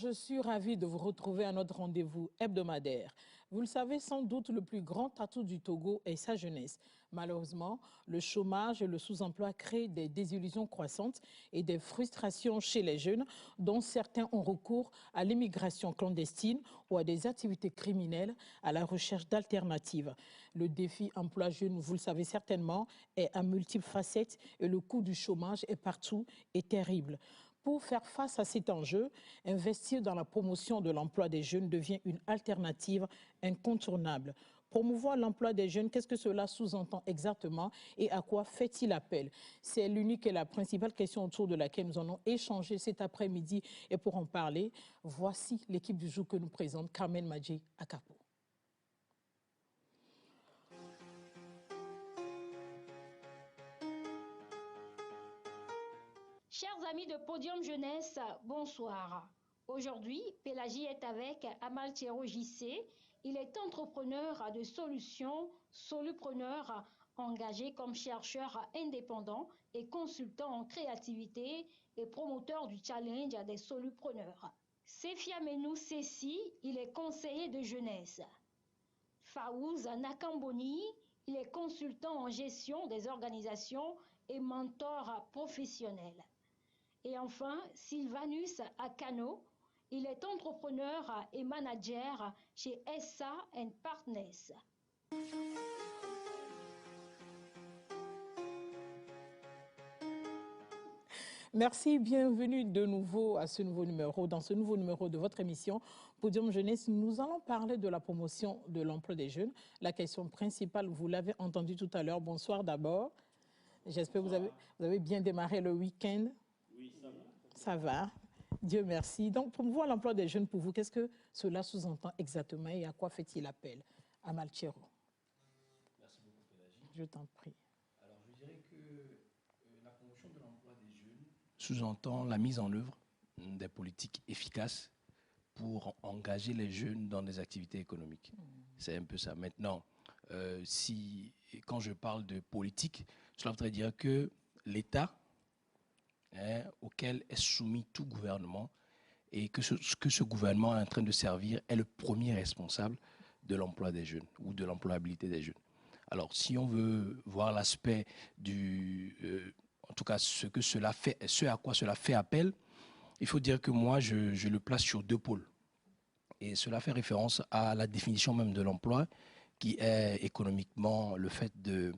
je suis ravie de vous retrouver à notre rendez-vous hebdomadaire. Vous le savez sans doute, le plus grand atout du Togo est sa jeunesse. Malheureusement, le chômage et le sous-emploi créent des désillusions croissantes et des frustrations chez les jeunes, dont certains ont recours à l'immigration clandestine ou à des activités criminelles à la recherche d'alternatives. Le défi emploi jeune, vous le savez certainement, est à multiples facettes et le coût du chômage est partout et terrible. Pour faire face à cet enjeu, investir dans la promotion de l'emploi des jeunes devient une alternative incontournable. Promouvoir l'emploi des jeunes, qu'est-ce que cela sous-entend exactement et à quoi fait-il appel? C'est l'unique et la principale question autour de laquelle nous allons échanger cet après-midi. Et pour en parler, voici l'équipe du jour que nous présente Carmen Madji Akapo. Chers amis de Podium Jeunesse, bonsoir. Aujourd'hui, Pélagie est avec Amaltiero JC. Il est entrepreneur de solutions, solupreneur, engagé comme chercheur indépendant et consultant en créativité et promoteur du challenge des solupreneurs. Sefia Menou Sessi, il est conseiller de jeunesse. Faouz Nakamboni, il est consultant en gestion des organisations et mentor professionnel. Et enfin, Sylvanus Akano, il est entrepreneur et manager chez SA & Partners. Merci, bienvenue de nouveau à ce nouveau numéro. Dans ce nouveau numéro de votre émission Podium Jeunesse, nous allons parler de la promotion de l'emploi des jeunes. La question principale, vous l'avez entendu tout à l'heure. Bonsoir d'abord. J'espère que vous avez bien démarré le week-end. Oui, ça va. Ça va. Dieu merci. Donc, promouvoir l'emploi des jeunes, pour vous, qu'est-ce que cela sous-entend exactement et à quoi fait-il appel? Amaltiero. Merci beaucoup, Pélagie. Je t'en prie. Alors, je dirais que la promotion de l'emploi des jeunes sous-entend la mise en œuvre des politiques efficaces pour engager les jeunes dans des activités économiques. C'est un peu ça. Maintenant, quand je parle de politique, cela voudrait dire que l'État, auquel est soumis tout gouvernement, et que ce gouvernement est en train de servir est le premier responsable de l'emploi des jeunes ou de l'employabilité des jeunes. Alors, si on veut voir l'aspect en tout cas, ce à quoi cela fait appel, il faut dire que moi, je le place sur deux pôles. Et cela fait référence à la définition même de l'emploi, qui est économiquement le fait de,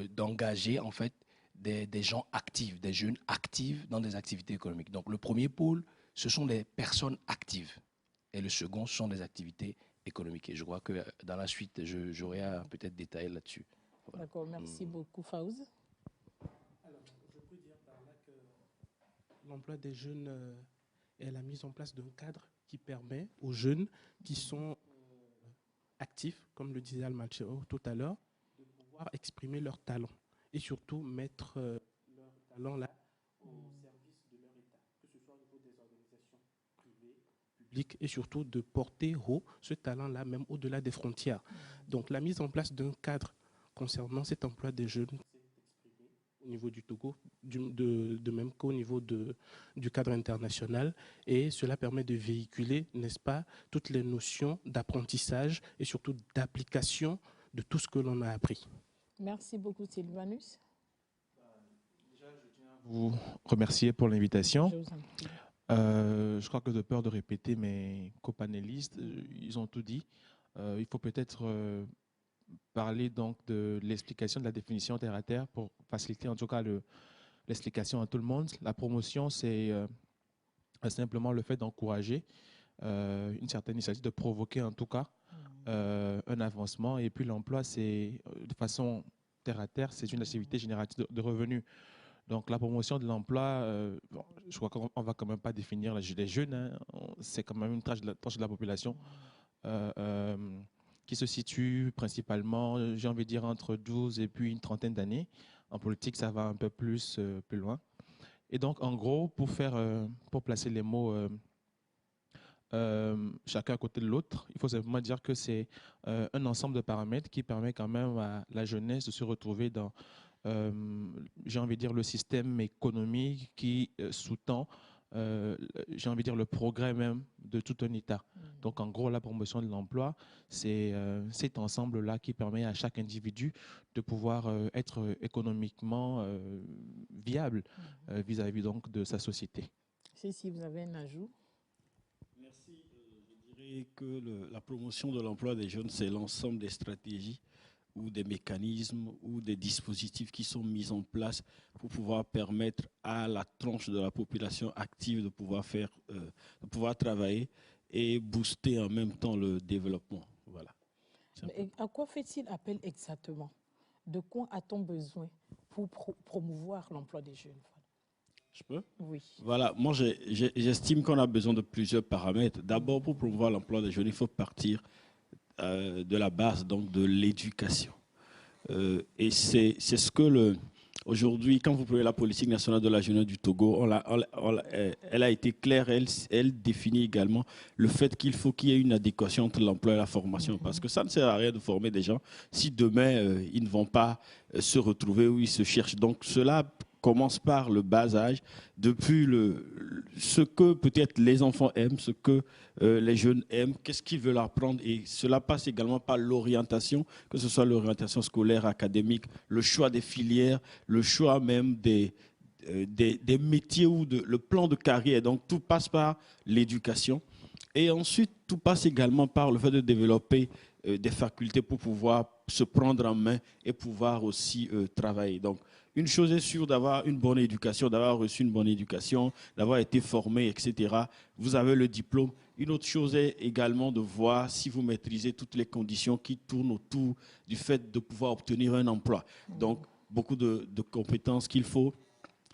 d'engager en fait des gens actifs, des jeunes actifs dans des activités économiques. Donc, le premier pôle, ce sont des personnes actives. Et le second, ce sont des activités économiques. Et je crois que dans la suite, j'aurai à peut-être détailler là-dessus. Voilà. D'accord, merci beaucoup, Faouz. Alors, je peux dire par là que l'emploi des jeunes est la mise en place d'un cadre qui permet aux jeunes qui sont actifs, comme le disait Amaltiero tout à l'heure, de pouvoir exprimer leurs talents et surtout mettre leurs talents là au service de leur État, que ce soit au niveau des organisations privées, publiques et surtout de porter haut ce talent-là même au-delà des frontières. Donc la mise en place d'un cadre concernant cet emploi des jeunes s'est exprimé au niveau du Togo, de même qu'au niveau du cadre international. Et cela permet de véhiculer, n'est-ce pas, toutes les notions d'apprentissage et surtout d'application de tout ce que l'on a appris. Merci beaucoup, Sylvanus. Déjà, je tiens à vous remercier pour l'invitation. Je vous en prie. Je crois que de peur de répéter mes copanélistes, ils ont tout dit. Il faut peut-être parler donc de l'explication de la définition terre à terre pour faciliter en tout cas l'explication à tout le monde. La promotion, c'est simplement le fait d'encourager une certaine initiative, de provoquer en tout cas un avancement. Et puis l'emploi, c'est de façon terre à terre, c'est une activité génératrice de revenus. Donc la promotion de l'emploi, je crois qu'on ne va quand même pas définir les jeunes, hein. C'est quand même une tranche de la population qui se situe principalement, j'ai envie de dire, entre 12 et puis une trentaine d'années. En politique, ça va un peu plus loin. Et donc, en gros, pour placer les mots chacun à côté de l'autre, il faut simplement dire que c'est un ensemble de paramètres qui permet quand même à la jeunesse de se retrouver dans j'ai envie de dire, le système économique qui sous-tend, j'ai envie de dire, le progrès même de tout un État. Donc, en gros, la promotion de l'emploi, c'est cet ensemble-là qui permet à chaque individu de pouvoir être économiquement viable vis-à-vis donc de sa société. Si vous avez un ajout. Merci. Je dirais que la promotion de l'emploi des jeunes, c'est l'ensemble des stratégies ou des mécanismes ou des dispositifs qui sont mis en place pour pouvoir permettre à la tranche de la population active de pouvoir travailler et booster en même temps le développement. Voilà. Mais à quoi fait-il appel exactement? De quoi a-t-on besoin pour promouvoir l'emploi des jeunes? Je peux? Oui. Voilà, moi j'estime qu'on a besoin de plusieurs paramètres. D'abord, pour promouvoir l'emploi des jeunes, il faut partir de la base, donc de l'éducation. Et c'est ce que aujourd'hui, quand vous prenez la politique nationale de la jeunesse du Togo, elle a été claire, elle définit également le fait qu'il faut qu'il y ait une adéquation entre l'emploi et la formation. Parce que ça ne sert à rien de former des gens si demain, ils ne vont pas se retrouver où ils se cherchent. Donc cela commence par le bas âge, depuis ce que peut-être les enfants aiment, ce que les jeunes aiment, qu'est-ce qu'ils veulent apprendre. Et cela passe également par l'orientation, que ce soit l'orientation scolaire, académique, le choix des filières, le choix même des métiers ou le plan de carrière. Donc tout passe par l'éducation. Et ensuite, tout passe également par le fait de développer des facultés pour pouvoir se prendre en main et pouvoir aussi travailler. Donc, une chose est sûre, d'avoir une bonne éducation, d'avoir reçu une bonne éducation, d'avoir été formé, etc. Vous avez le diplôme. Une autre chose est également de voir si vous maîtrisez toutes les conditions qui tournent autour du fait de pouvoir obtenir un emploi. Donc, beaucoup de compétences qu'il faut.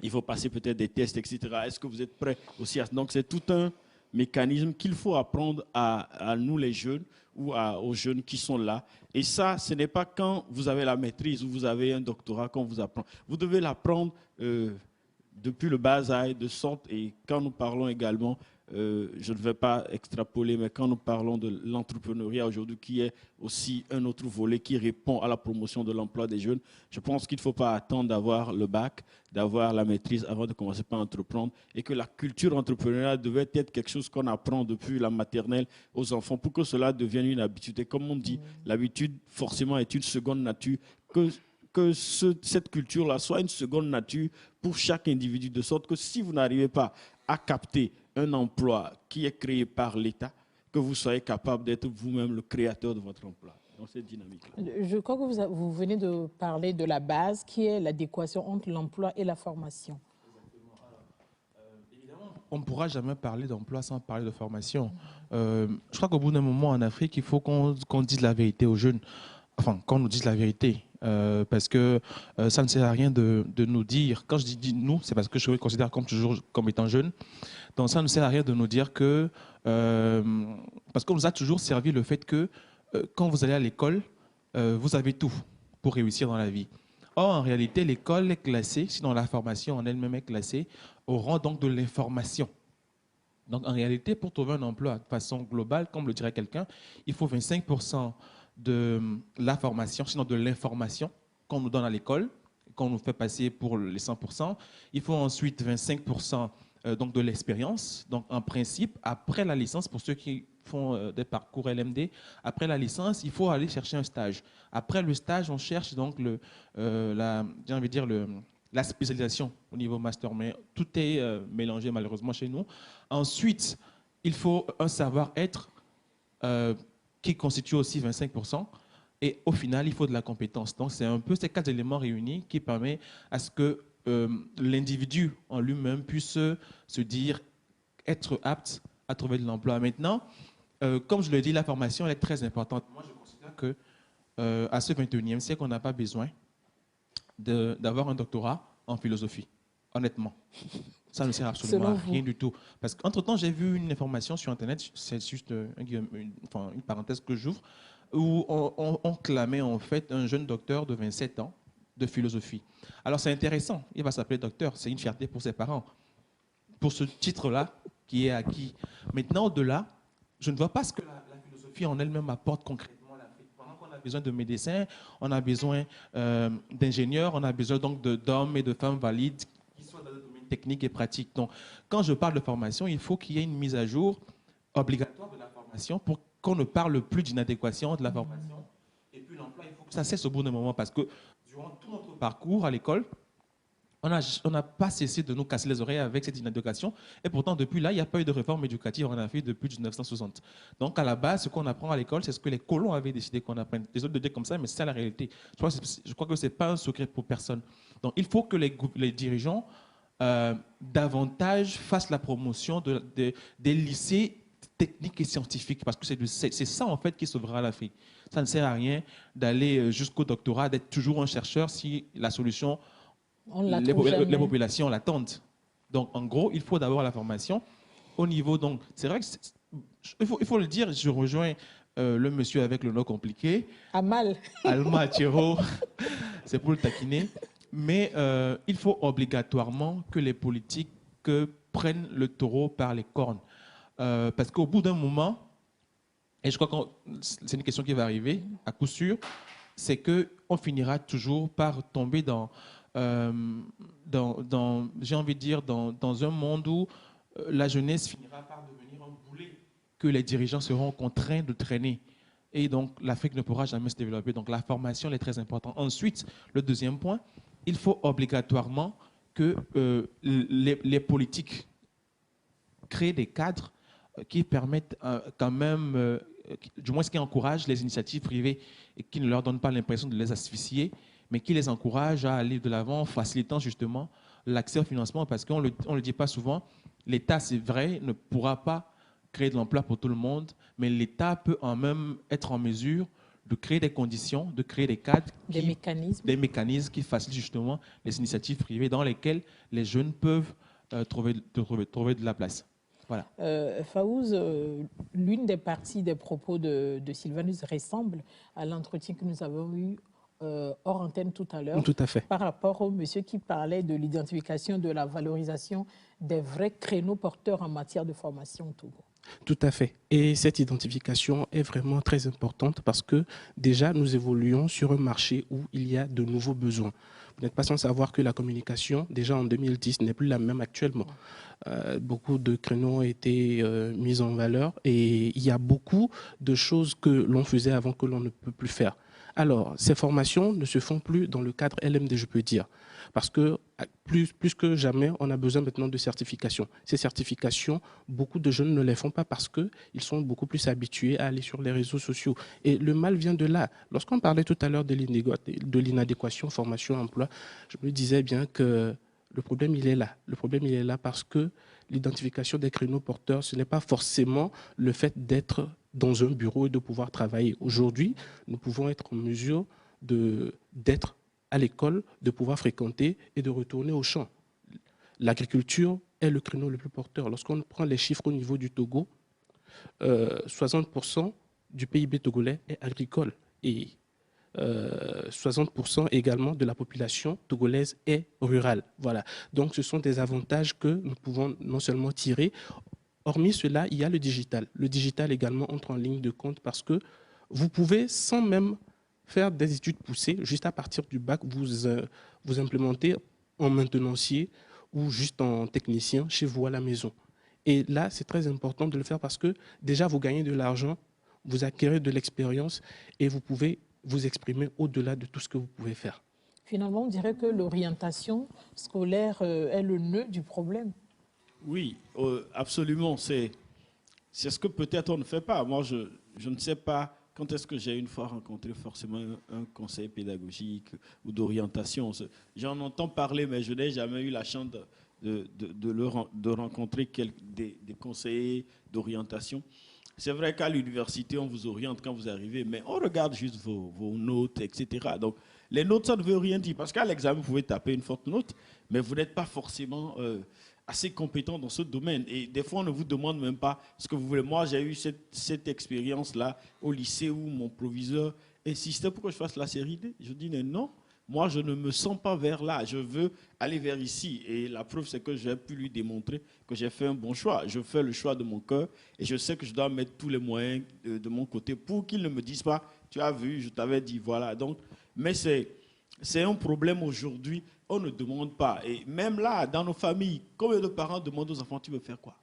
Il faut passer peut-être des tests, etc. Est-ce que vous êtes prêts aussi à... Donc, c'est tout un mécanisme qu'il faut apprendre à nous les jeunes ou aux jeunes qui sont là. Et ça, ce n'est pas quand vous avez la maîtrise ou vous avez un doctorat qu'on vous apprend. Vous devez l'apprendre depuis le bas âge, de sorte, et quand nous parlons également, je ne vais pas extrapoler, mais quand nous parlons de l'entrepreneuriat aujourd'hui, qui est aussi un autre volet qui répond à la promotion de l'emploi des jeunes, je pense qu'il ne faut pas attendre d'avoir le bac, d'avoir la maîtrise avant de commencer par entreprendre, et que la culture entrepreneuriale devait être quelque chose qu'on apprend depuis la maternelle aux enfants pour que cela devienne une habitude. Et comme on dit, l'habitude forcément est une seconde nature, que cette culture-là soit une seconde nature pour chaque individu, de sorte que si vous n'arrivez pas à capter un emploi qui est créé par l'État, que vous soyez capable d'être vous-même le créateur de votre emploi. Dans cette dynamique-là. Je crois que vous venez de parler de la base, qui est l'adéquation entre l'emploi et la formation. Évidemment, on ne pourra jamais parler d'emploi sans parler de formation. Je crois qu'au bout d'un moment, en Afrique, il faut qu'on dise la vérité aux jeunes. Enfin, qu'on nous dise la vérité. Parce que ça ne sert à rien de nous dire, quand je dis nous, c'est parce que je me considère toujours comme étant jeune, donc ça ne sert à rien de nous dire que, parce qu'on nous a toujours servi le fait que quand vous allez à l'école, vous avez tout pour réussir dans la vie. Or, en réalité, l'école est classée, sinon la formation en elle-même est classée, au rang donc de l'information. Donc en réalité, pour trouver un emploi de façon globale, comme le dirait quelqu'un, il faut 25% de la formation, sinon de l'information qu'on nous donne à l'école, qu'on nous fait passer pour les 100%. Il faut ensuite 25% donc de l'expérience. Donc en principe, après la licence, pour ceux qui font des parcours LMD, après la licence, il faut aller chercher un stage. Après le stage, on cherche donc la spécialisation au niveau master, mais tout est mélangé malheureusement chez nous. Ensuite, il faut un savoir-être qui constitue aussi 25%. Et au final, il faut de la compétence. Donc, c'est un peu ces 4 éléments réunis qui permettent à ce que l'individu en lui-même puisse se dire être apte à trouver de l'emploi. Maintenant, comme je le dis, la formation elle est très importante. Moi, je considère que à ce 21e siècle, on n'a pas besoin d'avoir un doctorat en philosophie, honnêtement. Ça ne sert absolument à rien du tout. Parce qu'entre-temps, j'ai vu une information sur Internet, c'est juste une parenthèse que j'ouvre, où on clamait en fait un jeune docteur de 27 ans de philosophie. Alors c'est intéressant, il va s'appeler docteur, c'est une fierté pour ses parents, pour ce titre-là qui est acquis. Maintenant, au-delà, je ne vois pas ce que la philosophie en elle-même apporte concrètement à l'Afrique. Pendant qu'on a besoin de médecins, on a besoin d'ingénieurs, on a besoin donc d'hommes et de femmes valides qui soient dans le domaine technique et pratique. Donc, quand je parle de formation, il faut qu'il y ait une mise à jour obligatoire de la formation pour qu'on ne parle plus d'inadéquation de la formation. Et puis l'emploi, il faut que ça cesse au bout d'un moment parce que durant tout notre parcours à l'école, on n'a pas cessé de nous casser les oreilles avec cette inadéquation. Et pourtant, depuis là, il n'y a pas eu de réforme éducative en Afrique depuis 1960. Donc, à la base, ce qu'on apprend à l'école, c'est ce que les colons avaient décidé qu'on apprenne. Désolé de dire comme ça, mais c'est ça la réalité. Je crois que ce n'est pas un secret pour personne. Donc, il faut que les dirigeants davantage fassent la promotion des lycées techniques et scientifiques, parce que c'est ça, en fait, qui sauvera l'Afrique. Ça ne sert à rien d'aller jusqu'au doctorat, d'être toujours un chercheur si la solution... les populations l'attendent. Donc, en gros, il faut d'abord la formation au niveau. Donc, c'est vrai que il faut le dire. Je rejoins le monsieur avec le nom compliqué. Alma Tchero, c'est pour le taquiner. Mais il faut obligatoirement que les politiques prennent le taureau par les cornes, parce qu'au bout d'un moment, et je crois que c'est une question qui va arriver à coup sûr, c'est que on finira toujours par tomber j'ai envie de dire, dans un monde où la jeunesse finira par devenir un boulet que les dirigeants seront contraints de traîner. Et donc, l'Afrique ne pourra jamais se développer. Donc, la formation elle est très importante. Ensuite, le deuxième point, il faut obligatoirement que les politiques créent des cadres qui permettent quand même, du moins ce qui encourage les initiatives privées et qui ne leur donnent pas l'impression de les asphyxier, mais qui les encourage à aller de l'avant, facilitant justement l'accès au financement, parce qu'on ne le dit pas souvent, l'État, c'est vrai, ne pourra pas créer de l'emploi pour tout le monde, mais l'État peut en même être en mesure de créer des conditions, de créer des cadres, des mécanismes qui facilitent justement les initiatives privées dans lesquelles les jeunes peuvent trouver de la place. Voilà. Fawz, l'une des parties des propos de Sylvanus ressemble à l'entretien que nous avons eu hors antenne tout à l'heure. Tout à fait. Par rapport au monsieur qui parlait de l'identification, de la valorisation des vrais créneaux porteurs en matière de formation au Togo. Tout à fait. Et cette identification est vraiment très importante parce que déjà, nous évoluons sur un marché où il y a de nouveaux besoins. Vous n'êtes pas sans savoir que la communication, déjà en 2010, n'est plus la même actuellement. Beaucoup de créneaux ont été mis en valeur et il y a beaucoup de choses que l'on faisait avant que l'on ne peut plus faire. Alors, ces formations ne se font plus dans le cadre LMD, je peux dire, parce que plus que jamais, on a besoin maintenant de certifications. Ces certifications, beaucoup de jeunes ne les font pas parce qu'ils sont beaucoup plus habitués à aller sur les réseaux sociaux. Et le mal vient de là. Lorsqu'on parlait tout à l'heure de l'inadéquation formation-emploi, je me disais bien que le problème, il est là. Le problème, il est là parce que l'identification des créneaux porteurs, ce n'est pas forcément le fait d'être dans un bureau et de pouvoir travailler. Aujourd'hui, nous pouvons être en mesure d'être à l'école, de pouvoir fréquenter et de retourner au champ. L'agriculture est le créneau le plus porteur. Lorsqu'on prend les chiffres au niveau du Togo, 60% du PIB togolais est agricole et 60% également de la population togolaise est rurale. Voilà. Donc, ce sont des avantages que nous pouvons non seulement tirer. Hormis cela, il y a le digital. Le digital également entre en ligne de compte parce que vous pouvez, sans même faire des études poussées, juste à partir du bac, vous implémenter en maintenancier ou juste en technicien chez vous à la maison. Et là, c'est très important de le faire parce que déjà, vous gagnez de l'argent, vous acquérez de l'expérience et vous pouvez vous exprimer au-delà de tout ce que vous pouvez faire. Finalement, on dirait que l'orientation scolaire est le nœud du problème. Oui, absolument. C'est ce que peut-être on ne fait pas. Moi, je ne sais pas quand est-ce que j'ai une fois rencontré forcément un conseil pédagogique ou d'orientation. J'en entends parler, mais je n'ai jamais eu la chance de rencontrer des conseillers d'orientation. C'est vrai qu'à l'université, on vous oriente quand vous arrivez, mais on regarde juste vos notes, etc. Donc, les notes, ça ne veut rien dire. Parce qu'à l'examen, vous pouvez taper une forte note, mais vous n'êtes pas forcément assez compétent dans ce domaine. Et des fois, on ne vous demande même pas ce que vous voulez. Moi, j'ai eu cette expérience-là au lycée où mon proviseur insistait pour que je fasse la série D. Je dis non. Moi, je ne me sens pas vers là. Je veux aller vers ici. Et la preuve, c'est que j'ai pu lui démontrer que j'ai fait un bon choix. Je fais le choix de mon cœur et je sais que je dois mettre tous les moyens de mon côté pour qu'il ne me dise pas tu as vu, je t'avais dit, voilà. Donc, mais c'est un problème aujourd'hui, on ne demande pas. Et même là, dans nos familles, combien de parents demandent aux enfants, tu veux faire quoi?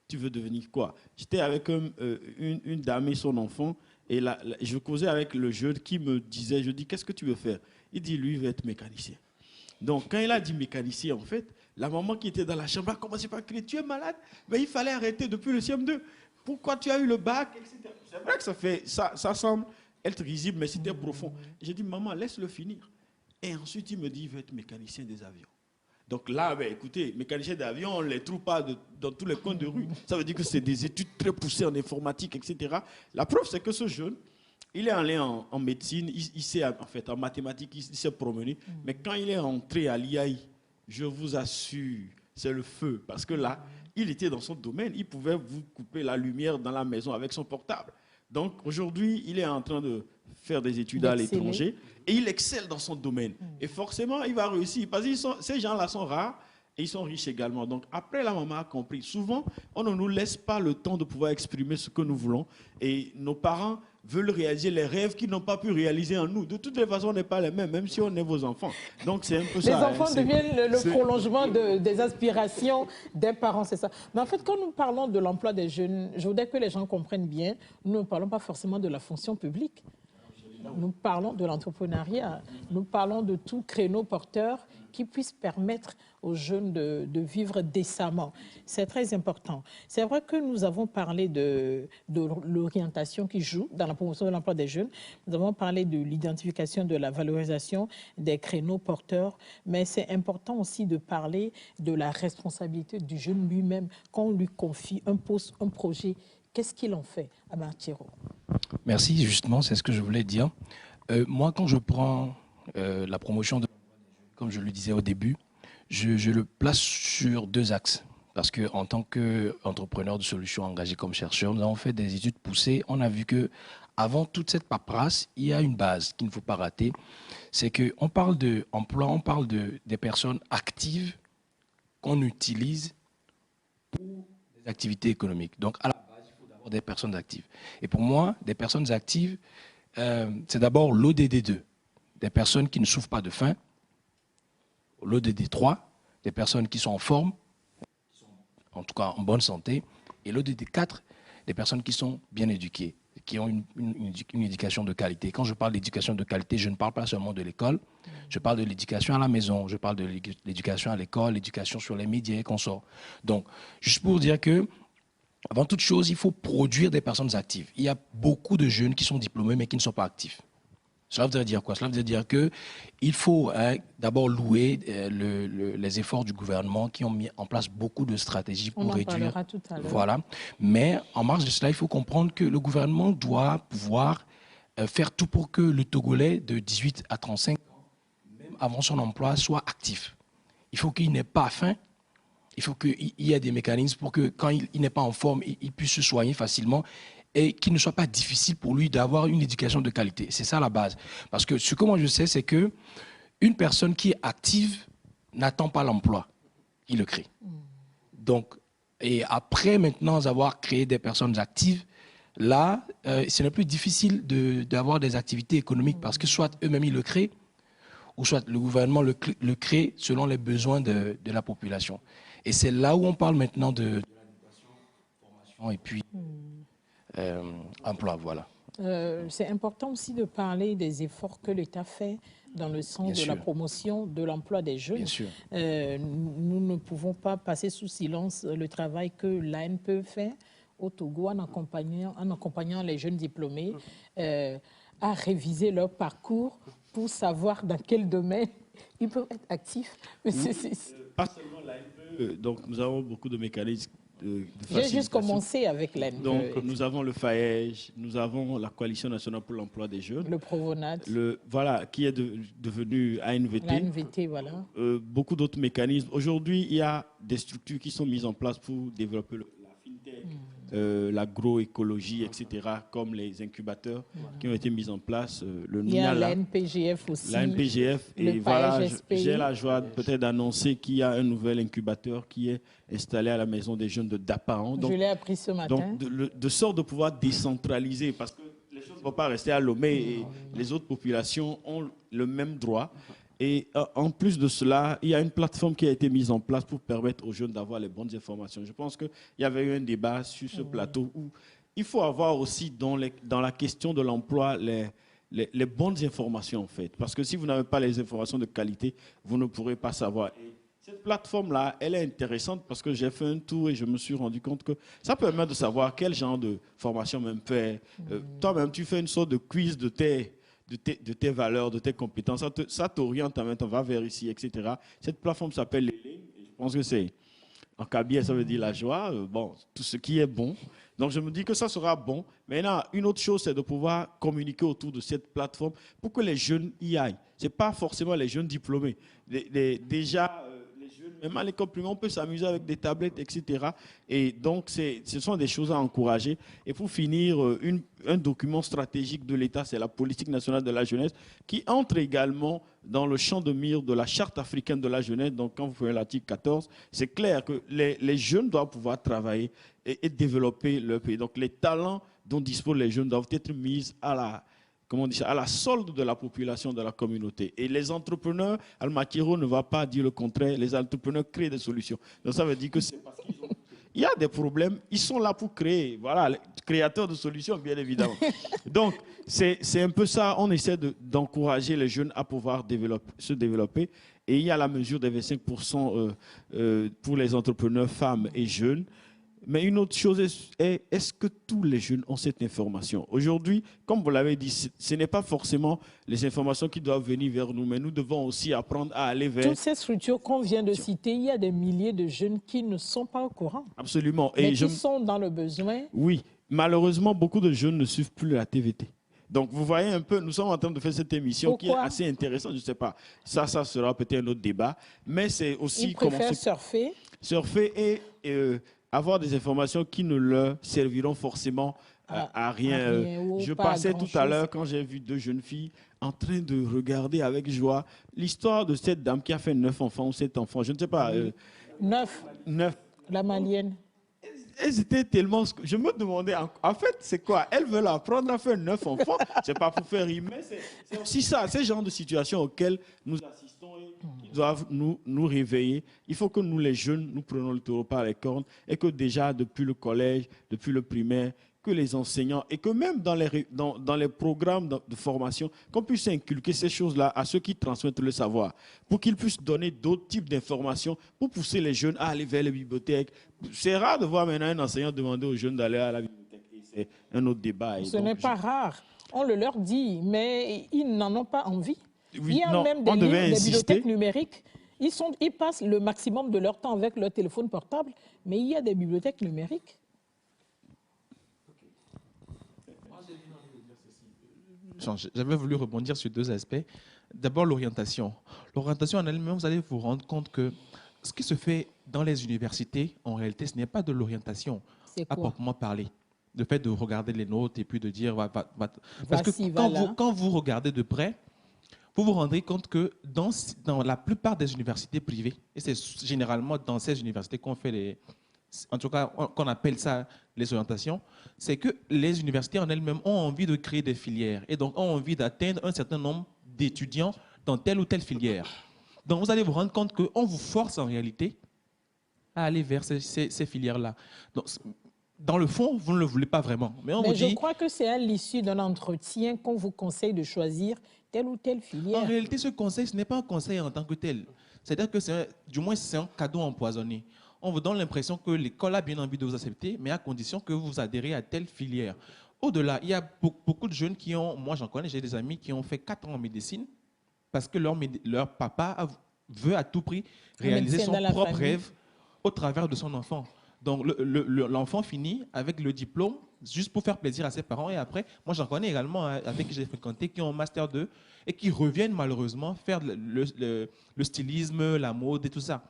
Tu veux devenir quoi? J'étais avec une dame et son enfant, et je causais avec le jeune qui me disait, je dis, qu'est-ce que tu veux faire? Il dit, lui, il veut être mécanicien. Donc, quand il a dit mécanicien, en fait, la maman qui était dans la chambre a commencé par crier, tu es malade? Mais il fallait arrêter depuis le CM2. Pourquoi tu as eu le bac, etc. C'est vrai que ça semble être risible, mais c'était profond. J'ai dit, maman, laisse-le finir. Et ensuite, il me dit, il veut être mécanicien des avions. Donc là, ben, écoutez, mécanicien d'avion, on ne les trouve pas dans tous les coins de rue. Ça veut dire que c'est des études très poussées en informatique, etc. La preuve, c'est que ce jeune, il est allé en médecine, il sait, en fait, en mathématiques, il s'est promené. Mais quand il est entré à l'IAI, je vous assure, c'est le feu. Parce que là, il était dans son domaine. Il pouvait vous couper la lumière dans la maison avec son portable. Donc aujourd'hui, il est en train de faire des études à l'étranger et il excelle dans son domaine. Et forcément, il va réussir. Parce que ces gens-là sont rares et ils sont riches également. Donc après, la maman a compris. Souvent, on ne nous laisse pas le temps de pouvoir exprimer ce que nous voulons. Et nos parents veulent réaliser les rêves qu'ils n'ont pas pu réaliser en nous. De toutes les façons, on n'est pas les mêmes, même si on est vos enfants. Donc c'est un peu ça. Les enfants deviennent le prolongement des aspirations des parents, c'est ça. Mais en fait, quand nous parlons de l'emploi des jeunes, je voudrais que les gens comprennent bien, nous ne parlons pas forcément de la fonction publique. Nous parlons de l'entrepreneuriat, nous parlons de tout créneau porteur qui puisse permettre aux jeunes de vivre décemment. C'est très important. C'est vrai que nous avons parlé de l'orientation qui joue dans la promotion de l'emploi des jeunes. Nous avons parlé de l'identification, de la valorisation des créneaux porteurs. Mais c'est important aussi de parler de la responsabilité du jeune lui-même quand on lui confie un poste, un projet. Qu'est-ce qu'il en fait, Amar Thiero? Merci, justement, c'est ce que je voulais dire. Moi, quand je prends la promotion de comme je le disais au début, je le place sur deux axes. Parce qu'en tant qu'entrepreneur de solutions engagé comme chercheur, nous avons fait des études poussées. On a vu qu'avant toute cette paperasse, il y a une base qu'il ne faut pas rater. C'est qu'on parle d'emploi, on parle des personnes actives qu'on utilise pour des activités économiques. Donc, à la base, il faut d'abord des personnes actives. Et pour moi, des personnes actives, c'est d'abord l'ODD2, des personnes qui ne souffrent pas de faim, l'ODD 3, des personnes qui sont en forme, en tout cas en bonne santé, et l'ODD 4, des personnes qui sont bien éduquées, qui ont une éducation de qualité. Quand je parle d'éducation de qualité, je ne parle pas seulement de l'école, je parle de l'éducation à la maison, je parle de l'éducation à l'école, l'éducation sur les médias et consorts. Donc, juste pour dire que, avant toute chose, il faut produire des personnes actives. Il y a beaucoup de jeunes qui sont diplômés mais qui ne sont pas actifs. Cela veut dire quoi? Cela veut dire qu'il faut d'abord louer les efforts du gouvernement qui ont mis en place beaucoup de stratégies pour réduire. On en parlera tout à l'heure. Voilà. Mais en marge de cela, il faut comprendre que le gouvernement doit pouvoir faire tout pour que le Togolais de 18 à 35 ans, même avant son emploi, soit actif. Il faut qu'il n'ait pas faim. Il faut qu'il y ait des mécanismes pour que quand il n'est pas en forme, il puisse se soigner facilement et qu'il ne soit pas difficile pour lui d'avoir une éducation de qualité. C'est ça la base. Parce que ce que moi je sais, c'est qu'une personne qui est active n'attend pas l'emploi, il le crée. Donc, et après maintenant avoir créé des personnes actives, là, ce n'est plus difficile d'avoir des activités économiques parce que soit eux-mêmes ils le créent, ou soit le gouvernement le crée selon les besoins de la population. Et c'est là où on parle maintenant de l'éducation, formation et puis emploi, voilà. C'est important aussi de parler des efforts que l'État fait dans le sens de la promotion de l'emploi des jeunes. Bien sûr. Nous ne pouvons pas passer sous silence le travail que l'ANPE fait au Togo en accompagnant les jeunes diplômés à réviser leur parcours pour savoir dans quel domaine ils peuvent être actifs. Pas seulement l'ANPE, donc nous avons beaucoup de mécanismes. J'ai juste commencé avec l'ANPE. Donc, nous avons le FAEJ, nous avons la Coalition nationale pour l'emploi des jeunes. Le Provonat. Voilà, qui est devenu ANVT. L'ANVT, voilà. Beaucoup d'autres mécanismes. Aujourd'hui, il y a des structures qui sont mises en place pour développer la fintech, l'agroécologie, etc., comme les incubateurs qui ont été mis en place. Il y a la NPGF aussi. La NPGF. Et voilà, j'ai la joie peut-être d'annoncer qu'il y a un nouvel incubateur qui est installé à la maison des jeunes de Dapaon. Je l'ai appris ce matin. Donc, de sorte de pouvoir décentraliser, parce que les choses ne va pas rester à Lomé et les autres populations ont le même droit. Et en plus de cela, il y a une plateforme qui a été mise en place pour permettre aux jeunes d'avoir les bonnes informations. Je pense qu'il y avait eu un débat sur ce plateau où il faut avoir aussi dans la question de l'emploi les bonnes informations en fait. Parce que si vous n'avez pas les informations de qualité, vous ne pourrez pas savoir. Et cette plateforme-là, elle est intéressante parce que j'ai fait un tour et je me suis rendu compte que ça permet de savoir quel genre de formation même faire. Toi-même, tu fais une sorte de quiz de tes valeurs, de tes compétences. Ça t'oriente, on va vers ici, etc. Cette plateforme s'appelle Léling. Je pense que c'est, en kabyle, ça veut dire la joie. Bon, tout ce qui est bon. Donc, je me dis que ça sera bon. Maintenant, une autre chose, c'est de pouvoir communiquer autour de cette plateforme pour que les jeunes y aillent. Ce n'est pas forcément les jeunes diplômés. Déjà, les jeunes, même à l'école primaire, on peut s'amuser avec des tablettes, etc. Et donc, ce sont des choses à encourager. Et pour finir, un document stratégique de l'État, c'est la politique nationale de la jeunesse, qui entre également dans le champ de mire de la charte africaine de la jeunesse. Donc, quand vous prenez l'article 14, c'est clair que les jeunes doivent pouvoir travailler et développer leur pays. Donc, les talents dont disposent les jeunes doivent être mis à la solde de la population, de la communauté. Et les entrepreneurs, Almakiro ne va pas dire le contraire, les entrepreneurs créent des solutions. Donc, ça veut dire que c'est parce qu'ils ont... Il y a des problèmes, ils sont là pour créer. Voilà, les créateurs de solutions, bien évidemment. Donc, c'est un peu ça. On essaie d'encourager les jeunes à pouvoir se développer. Et il y a la mesure des 25% pour les entrepreneurs femmes et jeunes. Mais une autre chose est-ce que tous les jeunes ont cette information? Aujourd'hui, comme vous l'avez dit, ce n'est pas forcément les informations qui doivent venir vers nous, mais nous devons aussi apprendre à aller vers... Toutes ces structures qu'on vient de citer, il y a des milliers de jeunes qui ne sont pas au courant. Absolument. Mais qui sont dans le besoin. Oui, malheureusement, beaucoup de jeunes ne suivent plus la TVT. Donc, vous voyez un peu, nous sommes en train de faire cette émission qui est assez intéressante. Je ne sais pas, ça sera peut-être un autre débat. Mais c'est aussi... Ils préfèrent surfer. Surfer et avoir des informations qui ne leur serviront forcément à rien. Je passais tout à l'heure quand j'ai vu deux jeunes filles en train de regarder avec joie l'histoire de cette dame qui a fait 9 enfants ou 7 enfants. Je ne sais pas. 9. La malienne. Elles étaient tellement... Je me demandais, en fait, c'est quoi? Elles veulent apprendre à faire 9 enfants. C'est pas pour faire rire, mais c'est aussi ça, ces genres de situations auxquelles nous assistons et qui doivent nous réveiller. Il faut que nous, les jeunes, nous prenons le taureau par les cornes et que déjà, depuis le collège, depuis le primaire, que les enseignants et que même dans les programmes de formation, qu'on puisse inculquer ces choses-là à ceux qui transmettent le savoir, pour qu'ils puissent donner d'autres types d'informations, pour pousser les jeunes à aller vers les bibliothèques. C'est rare de voir maintenant un enseignant demander aux jeunes d'aller à la bibliothèque. Et c'est un autre débat. Ce n'est pas rare. On le leur dit, mais ils n'en ont pas envie. Oui, il y a même des bibliothèques numériques. Ils passent le maximum de leur temps avec leur téléphone portable, mais il y a des bibliothèques numériques. J'avais voulu rebondir sur 2 aspects. D'abord, l'orientation. L'orientation en elle-même, vous allez vous rendre compte que ce qui se fait dans les universités, en réalité, ce n'est pas de l'orientation à proprement parler. Le fait de regarder les notes et puis de dire... Parce que quand vous regardez de près, vous vous rendrez compte que dans la plupart des universités privées, et c'est généralement dans ces universités qu'on fait les... En tout cas, qu'on appelle ça les orientations, c'est que les universités en elles-mêmes ont envie de créer des filières et donc ont envie d'atteindre un certain nombre d'étudiants dans telle ou telle filière. Donc, vous allez vous rendre compte qu'on vous force en réalité à aller vers ces filières-là. Donc, dans le fond, vous ne le voulez pas vraiment. Mais je crois que c'est à l'issue d'un entretien qu'on vous conseille de choisir telle ou telle filière. En réalité, ce conseil, ce n'est pas un conseil en tant que tel. C'est-à-dire que du moins, c'est un cadeau empoisonné. On vous donne l'impression que l'école a bien envie de vous accepter, mais à condition que vous adhérez à telle filière. Au-delà, il y a beaucoup de jeunes qui ont, moi j'en connais, j'ai des amis qui ont fait 4 ans en médecine parce que leur papa veut à tout prix réaliser son propre rêve au travers de son enfant. Donc l'enfant finit avec le diplôme juste pour faire plaisir à ses parents et après, moi j'en connais également avec qui j'ai fréquenté qui ont un master 2 et qui reviennent malheureusement faire le stylisme, la mode et tout ça,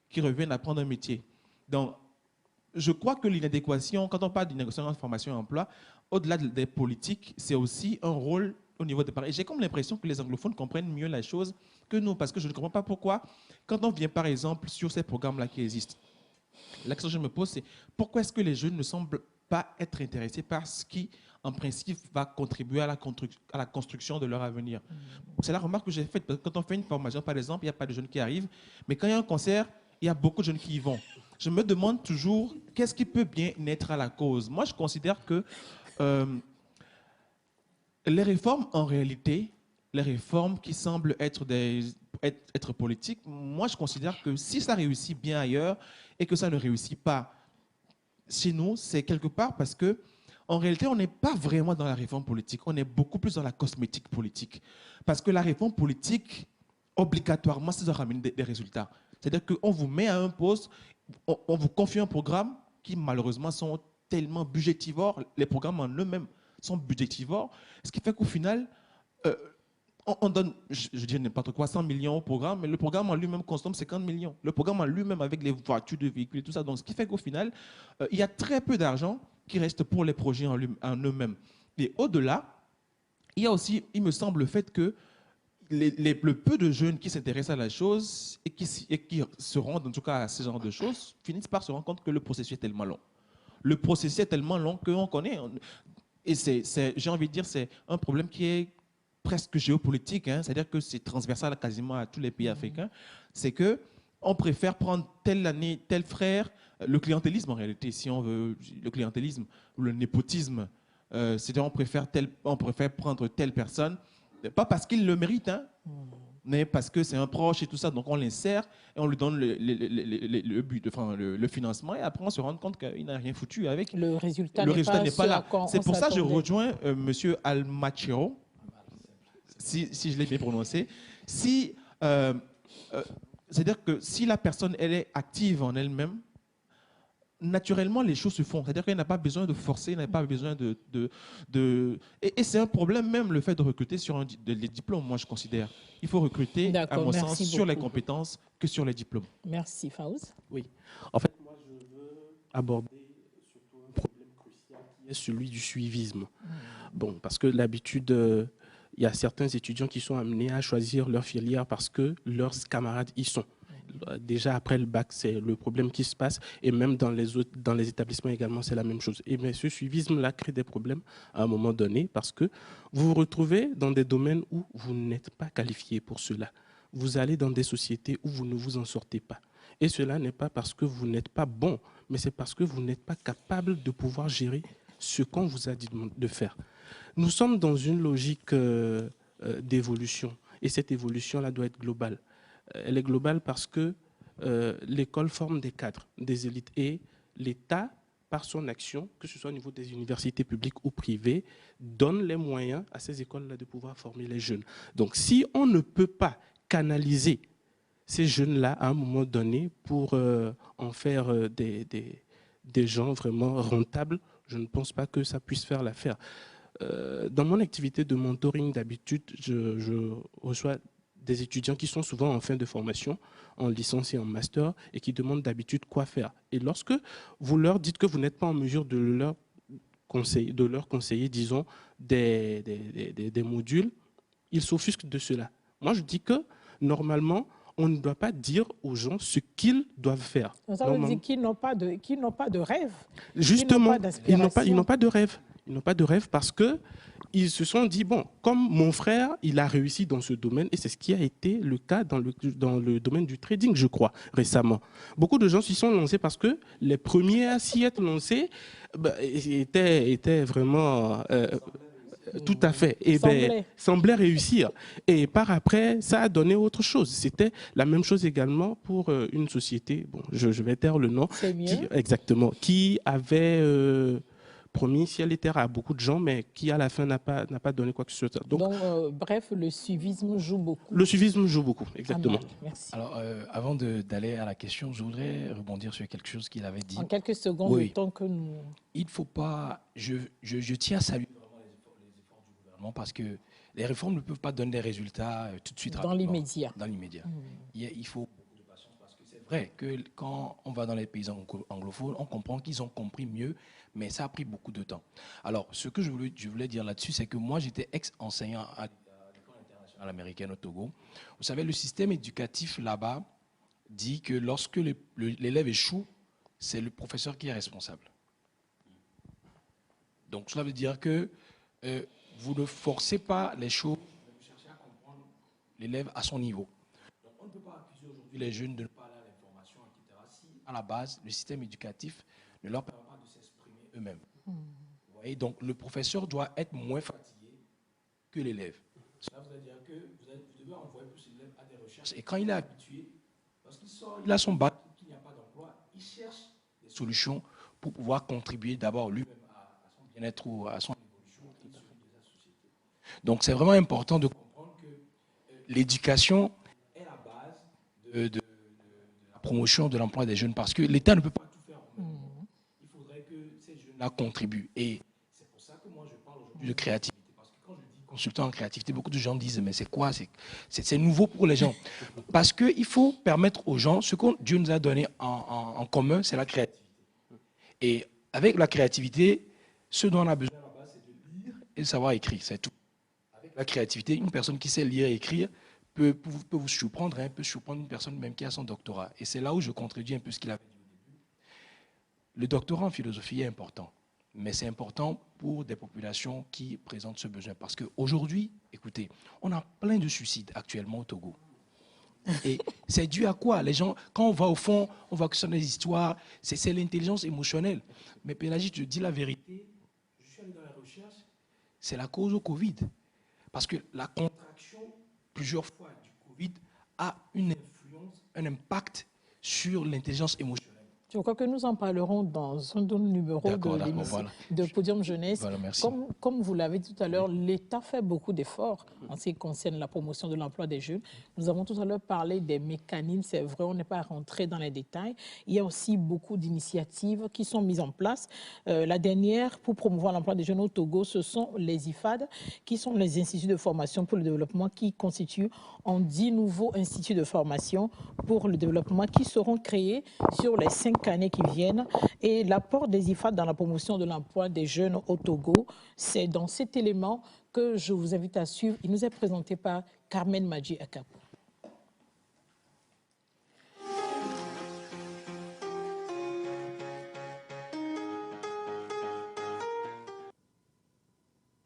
qui reviennent apprendre un métier. Donc, je crois que l'inadéquation, quand on parle d'inadéquation de formation et emploi, au-delà des politiques, c'est aussi un rôle au niveau des parents. Et j'ai comme l'impression que les anglophones comprennent mieux la chose que nous, parce que je ne comprends pas pourquoi, quand on vient par exemple sur ces programmes-là qui existent, la question que je me pose, c'est pourquoi est-ce que les jeunes ne semblent pas être intéressés par ce qui, en principe, va contribuer à la construction de leur avenir. C'est la remarque que j'ai faite. Quand on fait une formation, par exemple, il n'y a pas de jeunes qui arrivent, mais quand il y a un concert, il y a beaucoup de jeunes qui y vont. Je me demande toujours qu'est-ce qui peut bien naître à la cause. Moi, je considère que les réformes, en réalité, les réformes qui semblent être politiques, moi, je considère que si ça réussit bien ailleurs et que ça ne réussit pas chez nous, c'est quelque part parce que, en réalité, on n'est pas vraiment dans la réforme politique, on est beaucoup plus dans la cosmétique politique. Parce que la réforme politique, obligatoirement, ça doit ramener des résultats. C'est-à-dire qu'on vous met à un poste, on vous confie un programme qui, malheureusement, sont tellement budgétivores, les programmes en eux-mêmes sont budgétivores, ce qui fait qu'au final, on donne, je dis n'importe quoi, 100 millions au programme, mais le programme en lui-même consomme 50 millions. Le programme en lui-même avec les voitures de véhicules et tout ça. Donc, ce qui fait qu'au final, il y a très peu d'argent qui reste pour les projets en eux-mêmes. Et au-delà, il y a aussi, il me semble, le fait que le peu de jeunes qui s'intéressent à la chose et qui se rendent en tout cas à ce genre de choses finissent par se rendre compte que le processus est tellement long. Le processus est tellement long qu'on connaît. Et j'ai envie de dire, c'est un problème qui est presque géopolitique, hein, c'est-à-dire que c'est transversal quasiment à tous les pays africains, c'est qu'on préfère prendre telle année, tel frère, le clientélisme en réalité, si on veut, le clientélisme ou le népotisme, c'est-à-dire on préfère prendre telle personne, pas parce qu'il le mérite, hein, mais parce que c'est un proche et tout ça, donc on l'insère et on lui donne le but, enfin, le financement, et après on se rend compte qu'il n'a rien foutu avec. Le résultat n'est pas là. C'est pour ça que je s'attendait. rejoins M. Almachero, si je l'ai bien prononcé. C'est-à-dire que si la personne elle est active en elle-même, naturellement, les choses se font. C'est-à-dire qu'elle n'a pas besoin de forcer, elle n'a pas besoin Et c'est un problème même, le fait de recruter sur les diplômes, moi, je considère. Il faut recruter, à mon sens, sur les compétences que sur les diplômes. Merci, Faouz. Oui. En fait, moi, je veux aborder surtout un problème crucial qui est celui du suivisme. Bon, parce que l'habitude... il y a certains étudiants qui sont amenés à choisir leur filière parce que leurs camarades y sont. Déjà après le bac, c'est le problème qui se passe, et même dans les établissements également, c'est la même chose. Mais ce suivisme-là crée des problèmes à un moment donné parce que vous vous retrouvez dans des domaines où vous n'êtes pas qualifié pour cela. Vous allez dans des sociétés où vous ne vous en sortez pas. Et cela n'est pas parce que vous n'êtes pas bon, mais c'est parce que vous n'êtes pas capable de pouvoir gérer ce qu'on vous a dit de faire. Nous sommes dans une logique d'évolution, et cette évolution-là doit être globale. Elle est globale parce que l'école forme des cadres, des élites, et l'État, par son action, que ce soit au niveau des universités publiques ou privées, donne les moyens à ces écoles-là de pouvoir former les jeunes. Donc si on ne peut pas canaliser ces jeunes-là à un moment donné pour en faire des gens vraiment rentables, je ne pense pas que ça puisse faire l'affaire. Dans mon activité de mentoring, d'habitude, je reçois des étudiants qui sont souvent en fin de formation, en licence et en master, et qui demandent d'habitude quoi faire. Et lorsque vous leur dites que vous n'êtes pas en mesure de leur conseiller, disons, des modules, ils s'offusquent de cela. Moi, je dis que, normalement, on ne doit pas dire aux gens ce qu'ils doivent faire. Ça veut dire qu'ils n'ont pas de rêve. Justement, ils n'ont pas de rêve. Ils n'ont pas de rêve parce qu'ils se sont dit, bon, comme mon frère, il a réussi dans ce domaine, et c'est ce qui a été le cas dans le domaine du trading, je crois, récemment. Beaucoup de gens s'y sont lancés parce que les premiers à s'y être lancés étaient vraiment... tout à fait. Et semblait réussir. Et par après, ça a donné autre chose. C'était la même chose également pour une société, bon, je vais taire le nom, exactement, qui avait... promis ciel et terre à beaucoup de gens, mais qui à la fin n'a pas donné quoi que ce soit. Donc bref, le suivisme joue beaucoup. Le suivisme joue beaucoup, exactement. Merci. Alors, avant d'aller à la question, je voudrais rebondir sur quelque chose qu'il avait dit. En quelques secondes, oui. Le temps que nous... Il ne faut pas... Je tiens à saluer vraiment les efforts du gouvernement, parce que les réformes ne peuvent pas donner des résultats tout de suite. Dans l'immédiat. Dans l'immédiat. Il faut beaucoup de patience, parce que c'est vrai que quand on va dans les pays anglophones, on comprend qu'ils ont compris mieux, mais ça a pris beaucoup de temps. Alors, ce que je voulais dire là-dessus, c'est que moi, j'étais ex-enseignant à l'école internationale américaine au Togo. Vous savez, le système éducatif là-bas dit que lorsque l'élève échoue, c'est le professeur qui est responsable. Donc cela veut dire que vous ne forcez pas les choses, vous cherchez à comprendre l'élève à son niveau. Donc on ne peut pas accuser aujourd'hui les jeunes de ne pas aller à l'information, etc. Si à la base, le système éducatif ne leur permet pas de s'exprimer eux-mêmes. Vous voyez, donc le professeur doit être moins fatigué que l'élève. Cela veut dire que vous devez envoyer plus l'élève à des recherches. Et quand il est habitué, lorsqu'il sort, il a son bac, qu'il n'y a pas d'emploi, il cherche des solutions pour pouvoir contribuer d'abord lui-même à son bien-être ou à son évolution et celui de la société. Donc c'est vraiment important de comprendre que l'éducation est la base de la promotion de l'emploi des jeunes parce que l'État ne peut pas tout faire en même temps. Il faudrait que ces jeunes-là contribuent. Et c'est pour ça que moi je parle aujourd'hui de créativité. Parce que quand je dis consultant en créativité, beaucoup de gens disent mais c'est quoi? C'est nouveau pour les gens. Parce qu'il faut permettre aux gens, ce que Dieu nous a donné en commun, c'est la créativité. Et avec la créativité, ce dont on a besoin là-bas, c'est de lire et de savoir écrire, c'est tout. Avec la créativité, une personne qui sait lire et écrire peut vous surprendre, peut surprendre une personne même qui a son doctorat. Et c'est là où je contredis un peu ce qu'il avait dit au début. Le doctorat en philosophie est important, mais c'est important pour des populations qui présentent ce besoin. Parce qu'aujourd'hui, écoutez, on a plein de suicides actuellement au Togo. Et c'est dû à quoi? Les gens, quand on va au fond, on va questionner les histoires, c'est l'intelligence émotionnelle. Mais Pélagie, je te dis la vérité, je suis allé dans la recherche, c'est la cause au Covid. Parce que la contraction, plusieurs fois, du Covid a une influence, un impact sur l'intelligence émotionnelle. Je crois que nous en parlerons dans un autre numéro de l'émission de Podium Jeunesse. Voilà, merci. Comme vous l'avez dit tout à l'heure, l'État fait beaucoup d'efforts en ce qui concerne la promotion de l'emploi des jeunes. Nous avons tout à l'heure parlé des mécanismes, c'est vrai, on n'est pas rentré dans les détails. Il y a aussi beaucoup d'initiatives qui sont mises en place. La dernière, pour promouvoir l'emploi des jeunes au Togo, ce sont les IFAD, qui sont les instituts de formation pour le développement, qui constituent en 10 nouveaux instituts de formation pour le développement qui seront créés sur les 5 années qui viennent. Et l'apport des IFAD dans la promotion de l'emploi des jeunes au Togo, c'est dans cet élément que je vous invite à suivre. Il nous est présenté par Carmen Madji Akap.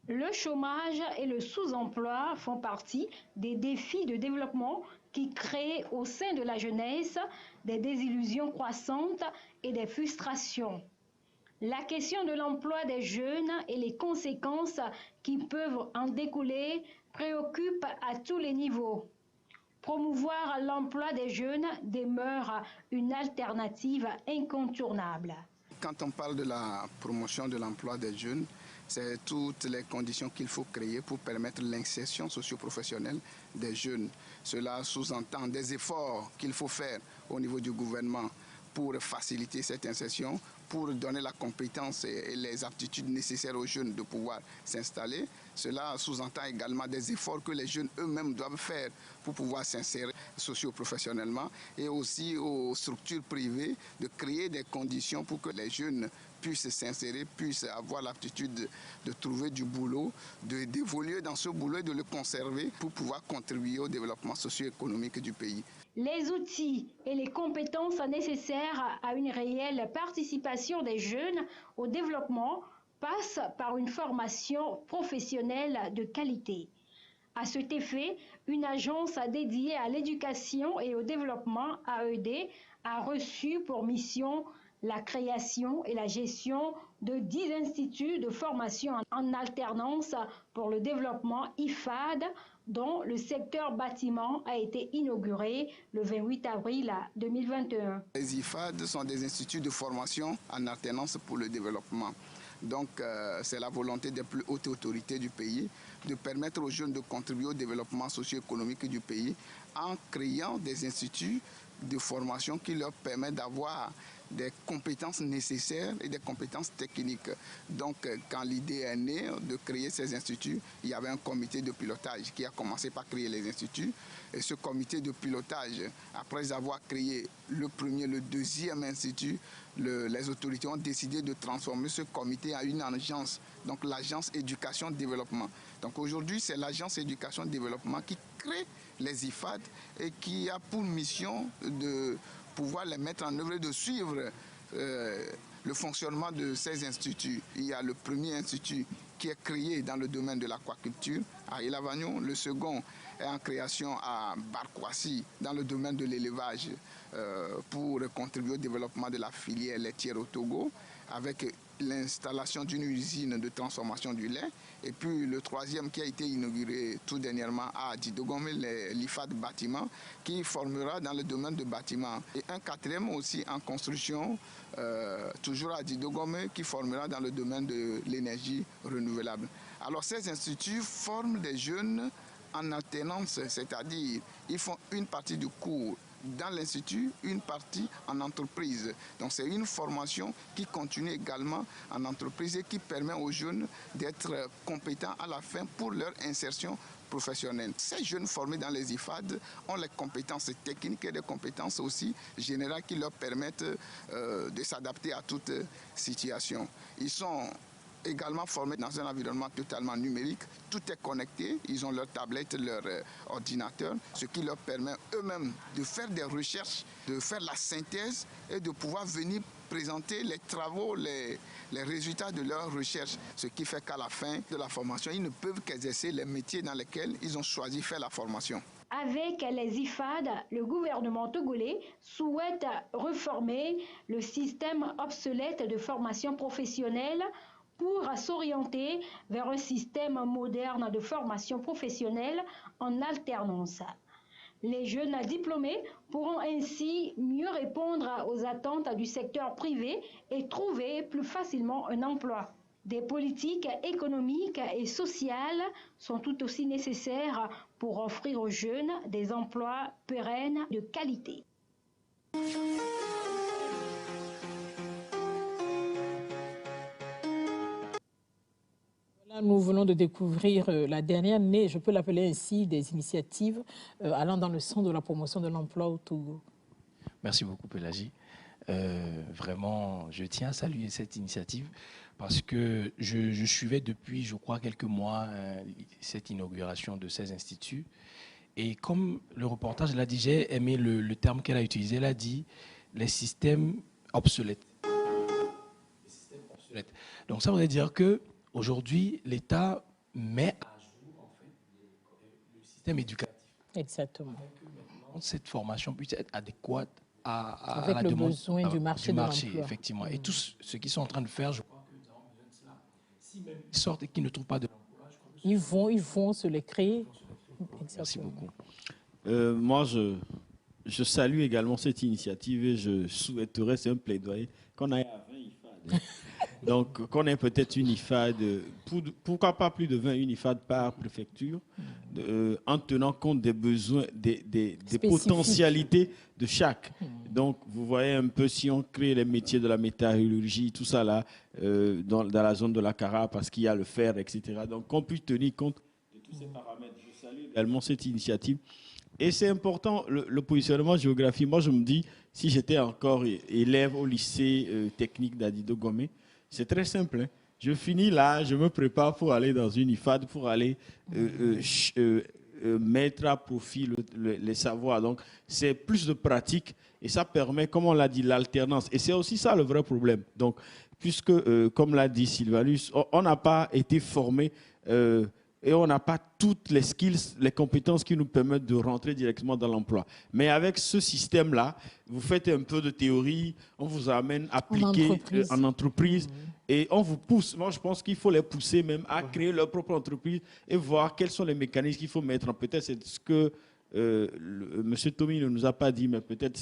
Le chômage et le sous-emploi font partie des défis de développement qui créent au sein de la jeunesse des désillusions croissantes et des frustrations. La question de l'emploi des jeunes et les conséquences qui peuvent en découler préoccupe à tous les niveaux. Promouvoir l'emploi des jeunes demeure une alternative incontournable. Quand on parle de la promotion de l'emploi des jeunes, c'est toutes les conditions qu'il faut créer pour permettre l'insertion socio-professionnelle des jeunes. Cela sous-entend des efforts qu'il faut faire au niveau du gouvernement pour faciliter cette insertion, pour donner la compétence et les aptitudes nécessaires aux jeunes de pouvoir s'installer. Cela sous-entend également des efforts que les jeunes eux-mêmes doivent faire pour pouvoir s'insérer socio-professionnellement et aussi aux structures privées de créer des conditions pour que les jeunes puissent s'insérer, puissent avoir l'aptitude de trouver du boulot, d'évoluer dans ce boulot et de le conserver pour pouvoir contribuer au développement socio-économique du pays. Les outils et les compétences nécessaires à une réelle participation des jeunes au développement passent par une formation professionnelle de qualité. À cet effet, une agence dédiée à l'éducation et au développement, AED, a reçu pour mission la création et la gestion de 10 instituts de formation en alternance pour le développement IFAD, dont le secteur bâtiment a été inauguré le 28 avril 2021. Les IFAD sont des instituts de formation en alternance pour le développement. Donc, c'est la volonté des plus hautes autorités du pays de permettre aux jeunes de contribuer au développement socio-économique du pays en créant des instituts de formation qui leur permettent d'avoir des compétences nécessaires et des compétences techniques. Donc, quand l'idée est née de créer ces instituts, il y avait un comité de pilotage qui a commencé par créer les instituts. Et ce comité de pilotage, après avoir créé le premier, le deuxième institut, les autorités ont décidé de transformer ce comité en une agence, donc l'agence éducation-développement. Donc aujourd'hui, c'est l'agence éducation-développement qui crée les IFAD et qui a pour mission de pouvoir les mettre en œuvre et de suivre le fonctionnement de ces instituts. Il y a le premier institut qui est créé dans le domaine de l'aquaculture à Ilavagnon. Le second est en création à Barkwasi dans le domaine de l'élevage pour contribuer au développement de la filière laitière au Togo avec l'installation d'une usine de transformation du lait. Et puis le troisième qui a été inauguré tout dernièrement à Didogome, l'IFAD bâtiment, qui formera dans le domaine de bâtiment. Et un quatrième aussi en construction, toujours à Didogome, qui formera dans le domaine de l'énergie renouvelable. Alors ces instituts forment des jeunes en alternance, c'est-à-dire ils font une partie du cours dans l'institut, une partie en entreprise. Donc c'est une formation qui continue également en entreprise et qui permet aux jeunes d'être compétents à la fin pour leur insertion professionnelle. Ces jeunes formés dans les IFAD ont les compétences techniques et des compétences aussi générales qui leur permettent de s'adapter à toute situation. Ils sont également formés dans un environnement totalement numérique. Tout est connecté, ils ont leur tablette, leur ordinateur, ce qui leur permet eux-mêmes de faire des recherches, de faire la synthèse et de pouvoir venir présenter les travaux, les résultats de leurs recherches. Ce qui fait qu'à la fin de la formation, ils ne peuvent qu'exercer les métiers dans lesquels ils ont choisi de faire la formation. Avec les IFAD, le gouvernement togolais souhaite reformer le système obsolète de formation professionnelle pour s'orienter vers un système moderne de formation professionnelle en alternance. Les jeunes diplômés pourront ainsi mieux répondre aux attentes du secteur privé et trouver plus facilement un emploi. Des politiques économiques et sociales sont tout aussi nécessaires pour offrir aux jeunes des emplois pérennes de qualité. Nous venons de découvrir la dernière née, je peux l'appeler ainsi, des initiatives allant dans le sens de la promotion de l'emploi au Togo. Merci beaucoup, Pélagie. Vraiment, je tiens à saluer cette initiative parce que je suivais depuis, je crois, quelques mois cette inauguration de ces instituts. Et comme le reportage l'a dit, j'ai aimé le terme qu'elle a utilisé. Elle a dit les systèmes obsolètes. Les systèmes obsolètes. Donc ça voudrait dire que aujourd'hui, l'État met à jour en fait, le système éducatif. Exactement. Que maintenant, cette formation puisse être adéquate à avec la le demande besoin du marché de l'emploi. Effectivement. Et tous ceux qui sont en train de faire, je crois que nous avons besoin de cela. Si même ils sortent et qu'ils ne trouvent pas de l'emploi, je crois que ils vont se les créer. Exactement. Merci beaucoup. Moi, je salue également cette initiative et je souhaiterais, c'est un plaidoyer, qu'on aille à 20 IFAD. Donc, qu'on ait peut-être une IFAD, pourquoi pas plus de 20 IFAD par préfecture, en tenant compte des besoins, des potentialités de chaque. Donc, vous voyez un peu si on crée les métiers de la métallurgie, tout ça là, dans la zone de la Cara, parce qu'il y a le fer, etc. Donc, qu'on puisse tenir compte de tous ces paramètres. Je salue également cette initiative. Et c'est important, le positionnement géographique. Moi, je me dis, si j'étais encore élève au lycée technique d'Adidogome, c'est très simple. Hein. Je finis là, je me prépare pour aller dans une IFAD, pour aller mettre à profit les savoirs. Donc, c'est plus de pratique et ça permet, comme on l'a dit, l'alternance. Et c'est aussi ça le vrai problème. Donc, puisque, comme l'a dit Sylvanus, on n'a pas été formé et on n'a pas toutes les skills, les compétences qui nous permettent de rentrer directement dans l'emploi. Mais avec ce système-là, vous faites un peu de théorie, on vous amène à appliquer en entreprise et on vous pousse. Moi, je pense qu'il faut les pousser même à créer leur propre entreprise et voir quels sont les mécanismes qu'il faut mettre en. Peut-être c'est ce que M. Tommy ne nous a pas dit, mais peut-être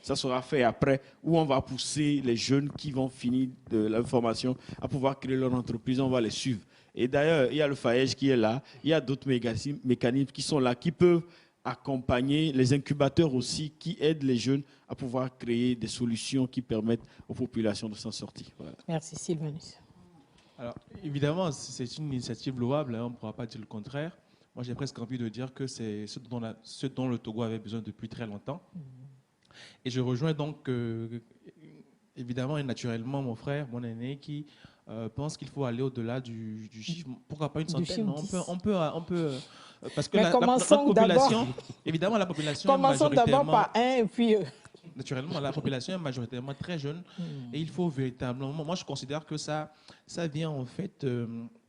ça sera fait après, où on va pousser les jeunes qui vont finir de la formation à pouvoir créer leur entreprise, on va les suivre. Et d'ailleurs, il y a le FAEJ qui est là, il y a d'autres mécanismes qui sont là, qui peuvent accompagner les incubateurs aussi, qui aident les jeunes à pouvoir créer des solutions qui permettent aux populations de s'en sortir. Voilà. Merci Sylvanus. Alors, évidemment, c'est une initiative louable, hein, on ne pourra pas dire le contraire. Moi, j'ai presque envie de dire que c'est ce dont le Togo avait besoin depuis très longtemps. Et je rejoins donc, évidemment et naturellement, mon frère, mon aîné, qui pense qu'il faut aller au-delà du chiffre. Pourquoi pas une centaine? On peut parce que la population, évidemment, la population. Commençons d'abord par un, et puis. naturellement, la population est majoritairement très jeune et il faut véritablement, moi je considère que ça vient en fait,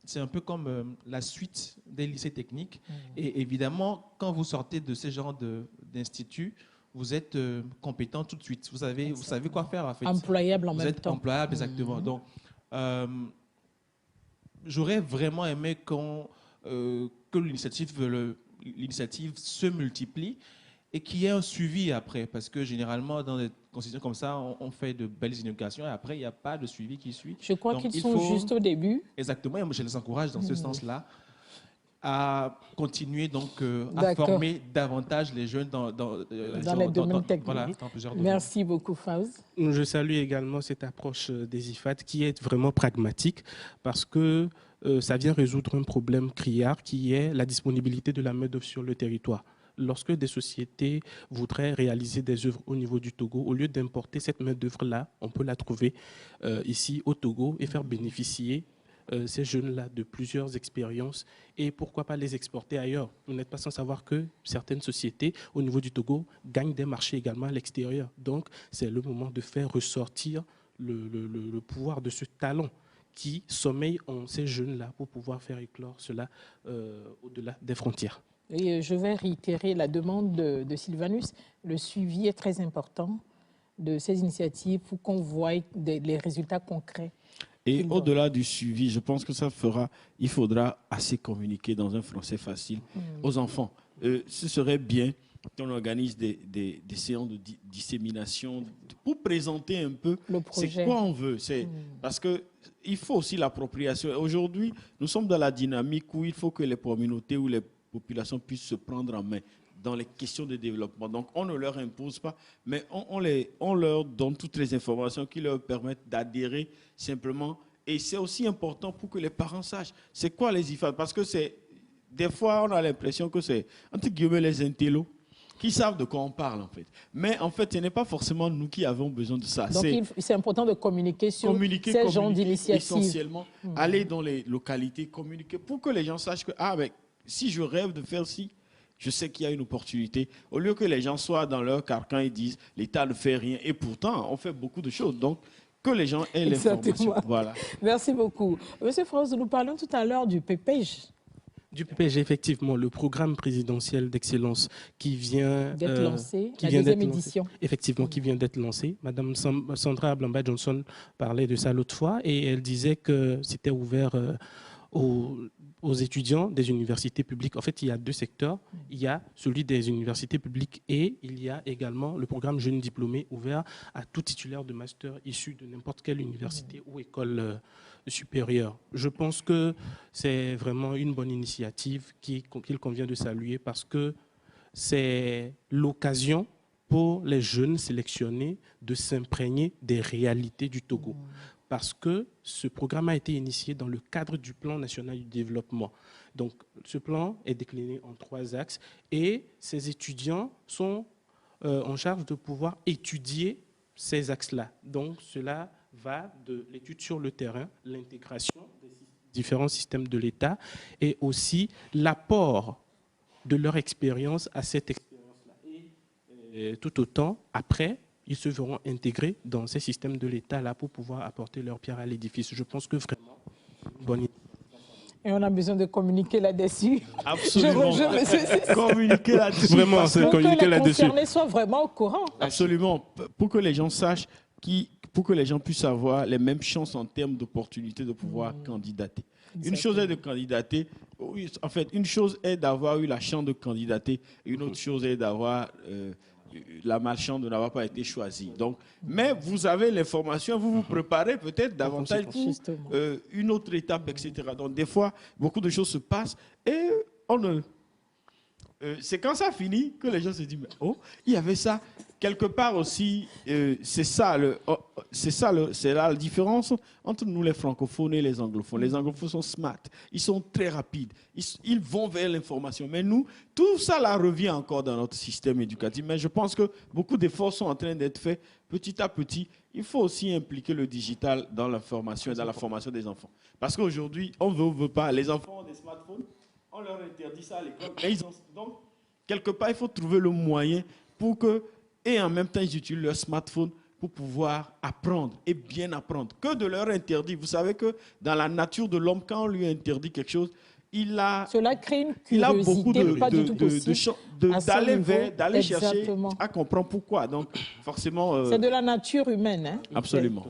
c'est un peu comme la suite des lycées techniques. Et évidemment, quand vous sortez de ce genre d'institut, vous êtes compétent tout de suite. Vous savez quoi faire en fait. Employable en vous même êtes temps. Employable, exactement. Donc, j'aurais vraiment aimé que l'initiative se multiplie et qu'il y ait un suivi après, parce que généralement, dans des constitutions comme ça, on fait de belles innovations et après, il n'y a pas de suivi qui suit. Je crois qu'ils sont juste au début. Exactement, et moi, je les encourage dans ce sens-là à continuer donc à former davantage les jeunes dans les domaines techniques. Voilà, dans plusieurs domaines. Merci beaucoup, Faouz. Je salue également cette approche des IFAD qui est vraiment pragmatique parce que ça vient résoudre un problème criard qui est la disponibilité de la main-d'œuvre sur le territoire. Lorsque des sociétés voudraient réaliser des œuvres au niveau du Togo, au lieu d'importer cette main-d'œuvre-là, on peut la trouver ici au Togo et faire bénéficier ces jeunes-là de plusieurs expériences et pourquoi pas les exporter ailleurs. Vous n'êtes pas sans savoir que certaines sociétés au niveau du Togo gagnent des marchés également à l'extérieur. Donc, c'est le moment de faire ressortir le pouvoir de ce talent qui sommeille en ces jeunes-là pour pouvoir faire éclore cela au-delà des frontières. Et je vais réitérer la demande de Sylvanus. Le suivi est très important de ces initiatives pour qu'on voie les résultats concrets. Et au-delà du suivi, je pense que il faudra assez communiquer dans un français facile aux enfants. Ce serait bien qu'on organise des séances de dissémination pour présenter un peu c'est quoi on veut. Parce qu'il faut aussi l'appropriation. Aujourd'hui, nous sommes dans la dynamique où il faut que les communautés ou les populations puissent se prendre en main dans les questions de développement. Donc, on ne leur impose pas, mais on leur donne toutes les informations qui leur permettent d'adhérer simplement. Et c'est aussi important pour que les parents sachent c'est quoi les IFAD. Parce que des fois, on a l'impression que c'est, entre guillemets, les intellos qui savent de quoi on parle, en fait. Mais en fait, ce n'est pas forcément nous qui avons besoin de ça. Donc, c'est important de communiquer sur ces genres d'initiatives. Essentiellement, aller dans les localités, communiquer pour que les gens sachent que, si je rêve de faire ci, je sais qu'il y a une opportunité. Au lieu que les gens soient dans leur carcan et disent l'État ne fait rien. Et pourtant, on fait beaucoup de choses. Donc, que les gens aient l'information. Voilà. Merci beaucoup. Monsieur Faouz, nous parlons tout à l'heure du PPG. Du PPG, effectivement, le programme présidentiel d'excellence qui vient d'être lancé, la deuxième édition. Effectivement, qui vient d'être lancé. Madame Sandra Blamba-Johnson parlait de ça l'autre fois et elle disait que c'était ouvert aux étudiants des universités publiques. En fait, il y a deux secteurs. Il y a celui des universités publiques et il y a également le programme Jeunes Diplômés ouvert à tout titulaire de master issu de n'importe quelle université ou école supérieure. Je pense que c'est vraiment une bonne initiative qu'il convient de saluer parce que c'est l'occasion pour les jeunes sélectionnés de s'imprégner des réalités du Togo. Parce que ce programme a été initié dans le cadre du plan national du développement. Donc, ce plan est décliné en 3 axes et ces étudiants sont en charge de pouvoir étudier ces axes-là. Donc, cela va de l'étude sur le terrain, l'intégration des différents systèmes de l'État et aussi l'apport de leur expérience à cette expérience-là. Et tout autant, après, ils se verront intégrés dans ces systèmes de l'État-là pour pouvoir apporter leur pierre à l'édifice. Je pense que vraiment, bonne idée. Et on a besoin de communiquer là-dessus. Absolument. Communiquer là-dessus. Vraiment, c'est communiquer là-dessus. Pour que les concernés soient vraiment au courant. Absolument. Pour que les gens sachent, pour que les gens puissent avoir les mêmes chances en termes d'opportunités de pouvoir candidater. Exactement. Une chose est de candidater. En fait, une chose est d'avoir eu la chance de candidater. Une autre chose est d'avoir la malchance de n'avoir pas été choisi. Donc, mais vous avez l'information, vous vous préparez peut-être davantage pour une autre étape, etc. Donc, des fois, beaucoup de choses se passent et c'est quand ça finit que les gens se disent mais, oh, il y avait ça. Quelque part aussi, c'est là la différence entre nous les francophones et les anglophones. Les anglophones sont smart, ils sont très rapides, ils vont vers l'information. Mais nous, tout ça là revient encore dans notre système éducatif. Mais je pense que beaucoup d'efforts sont en train d'être faits petit à petit. Il faut aussi impliquer le digital dans la formation et dans la formation des enfants. Parce qu'aujourd'hui, on ne veut pas. Les enfants ont des smartphones, on leur interdit ça à l'école. Donc, quelque part, il faut trouver le moyen pour que et en même temps, ils utilisent leur smartphone pour pouvoir apprendre et bien apprendre. Que de leur interdire. Vous savez que dans la nature de l'homme, quand on lui interdit quelque chose, cela crée une il a curiosité beaucoup pas du tout possible d'aller chercher à comprendre pourquoi. Donc, forcément... c'est de la nature humaine. Hein? Absolument.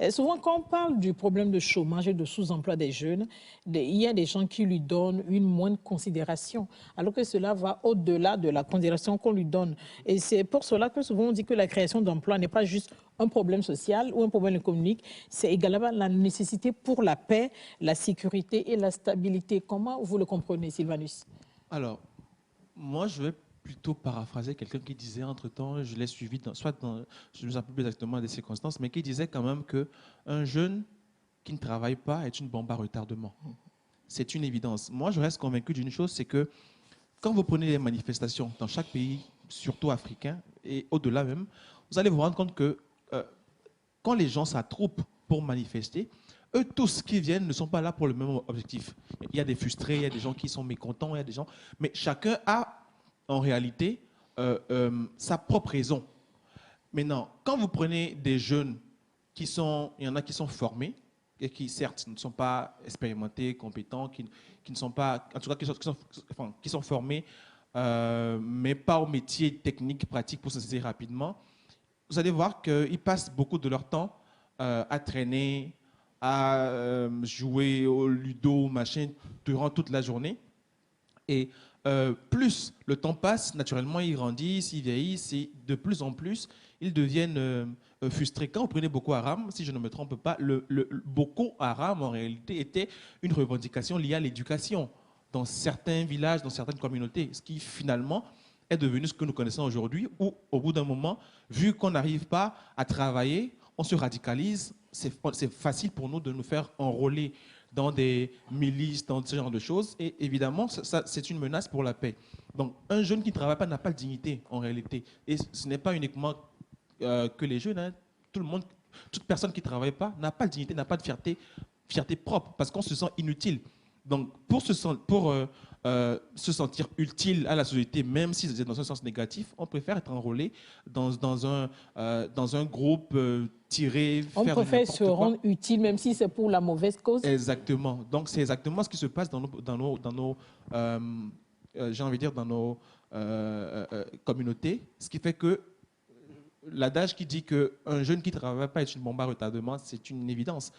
Et souvent, quand on parle du problème de chômage et de sous-emploi des jeunes, il y a des gens qui lui donnent une moindre considération, alors que cela va au-delà de la considération qu'on lui donne. Et c'est pour cela que souvent on dit que la création d'emplois n'est pas juste un problème social ou un problème économique, c'est également la nécessité pour la paix, la sécurité et la stabilité. Comment vous le comprenez, Sylvanus? Alors, moi, je vais plutôt paraphraser quelqu'un qui disait entre-temps, je l'ai suivi, je ne me rappelle plus exactement des circonstances, mais qui disait quand même qu'un jeune qui ne travaille pas est une bombe à retardement. C'est une évidence. Moi, je reste convaincu d'une chose, c'est que quand vous prenez les manifestations dans chaque pays, surtout africain, et au-delà même, vous allez vous rendre compte que quand les gens s'attroupent pour manifester, eux tous qui viennent ne sont pas là pour le même objectif. Il y a des frustrés, il y a des gens qui sont mécontents, il y a des gens... Mais chacun a en réalité sa propre raison. Maintenant, quand vous prenez des jeunes il y en a qui sont formés et qui certes ne sont pas expérimentés, compétents, qui ne sont pas, en tout cas qui sont formés, mais pas au métier technique, pratique pour se saisir rapidement, vous allez voir qu'ils passent beaucoup de leur temps à traîner, à jouer au ludo, machin, durant toute la journée. Et plus le temps passe, naturellement, ils grandissent, ils vieillissent, et de plus en plus, ils deviennent frustrés. Quand vous prenez Boko Haram, si je ne me trompe pas, le Boko Haram, en réalité, était une revendication liée à l'éducation dans certains villages, dans certaines communautés, ce qui, finalement, est devenu ce que nous connaissons aujourd'hui, où, au bout d'un moment, vu qu'on n'arrive pas à travailler, on se radicalise, c'est facile pour nous de nous faire enrôler dans des milices, dans ce genre de choses. Et évidemment, c'est une menace pour la paix. Donc, un jeune qui ne travaille pas n'a pas de dignité, en réalité. Et ce n'est pas uniquement que les jeunes. Hein. Tout le monde, toute personne qui ne travaille pas n'a pas de dignité, n'a pas de fierté propre, parce qu'on se sent inutile. Donc, pour se sentir utile à la société, même si c'est dans un sens négatif, on préfère être enrôlé dans un groupe tiré. On préfère se rendre utile, même si c'est pour la mauvaise cause. Exactement. Donc, c'est exactement ce qui se passe dans nos j'ai envie de dire, dans nos communautés. Ce qui fait que l'adage qui dit qu'un jeune qui ne travaille pas est une bombe à retardement, c'est une évidence.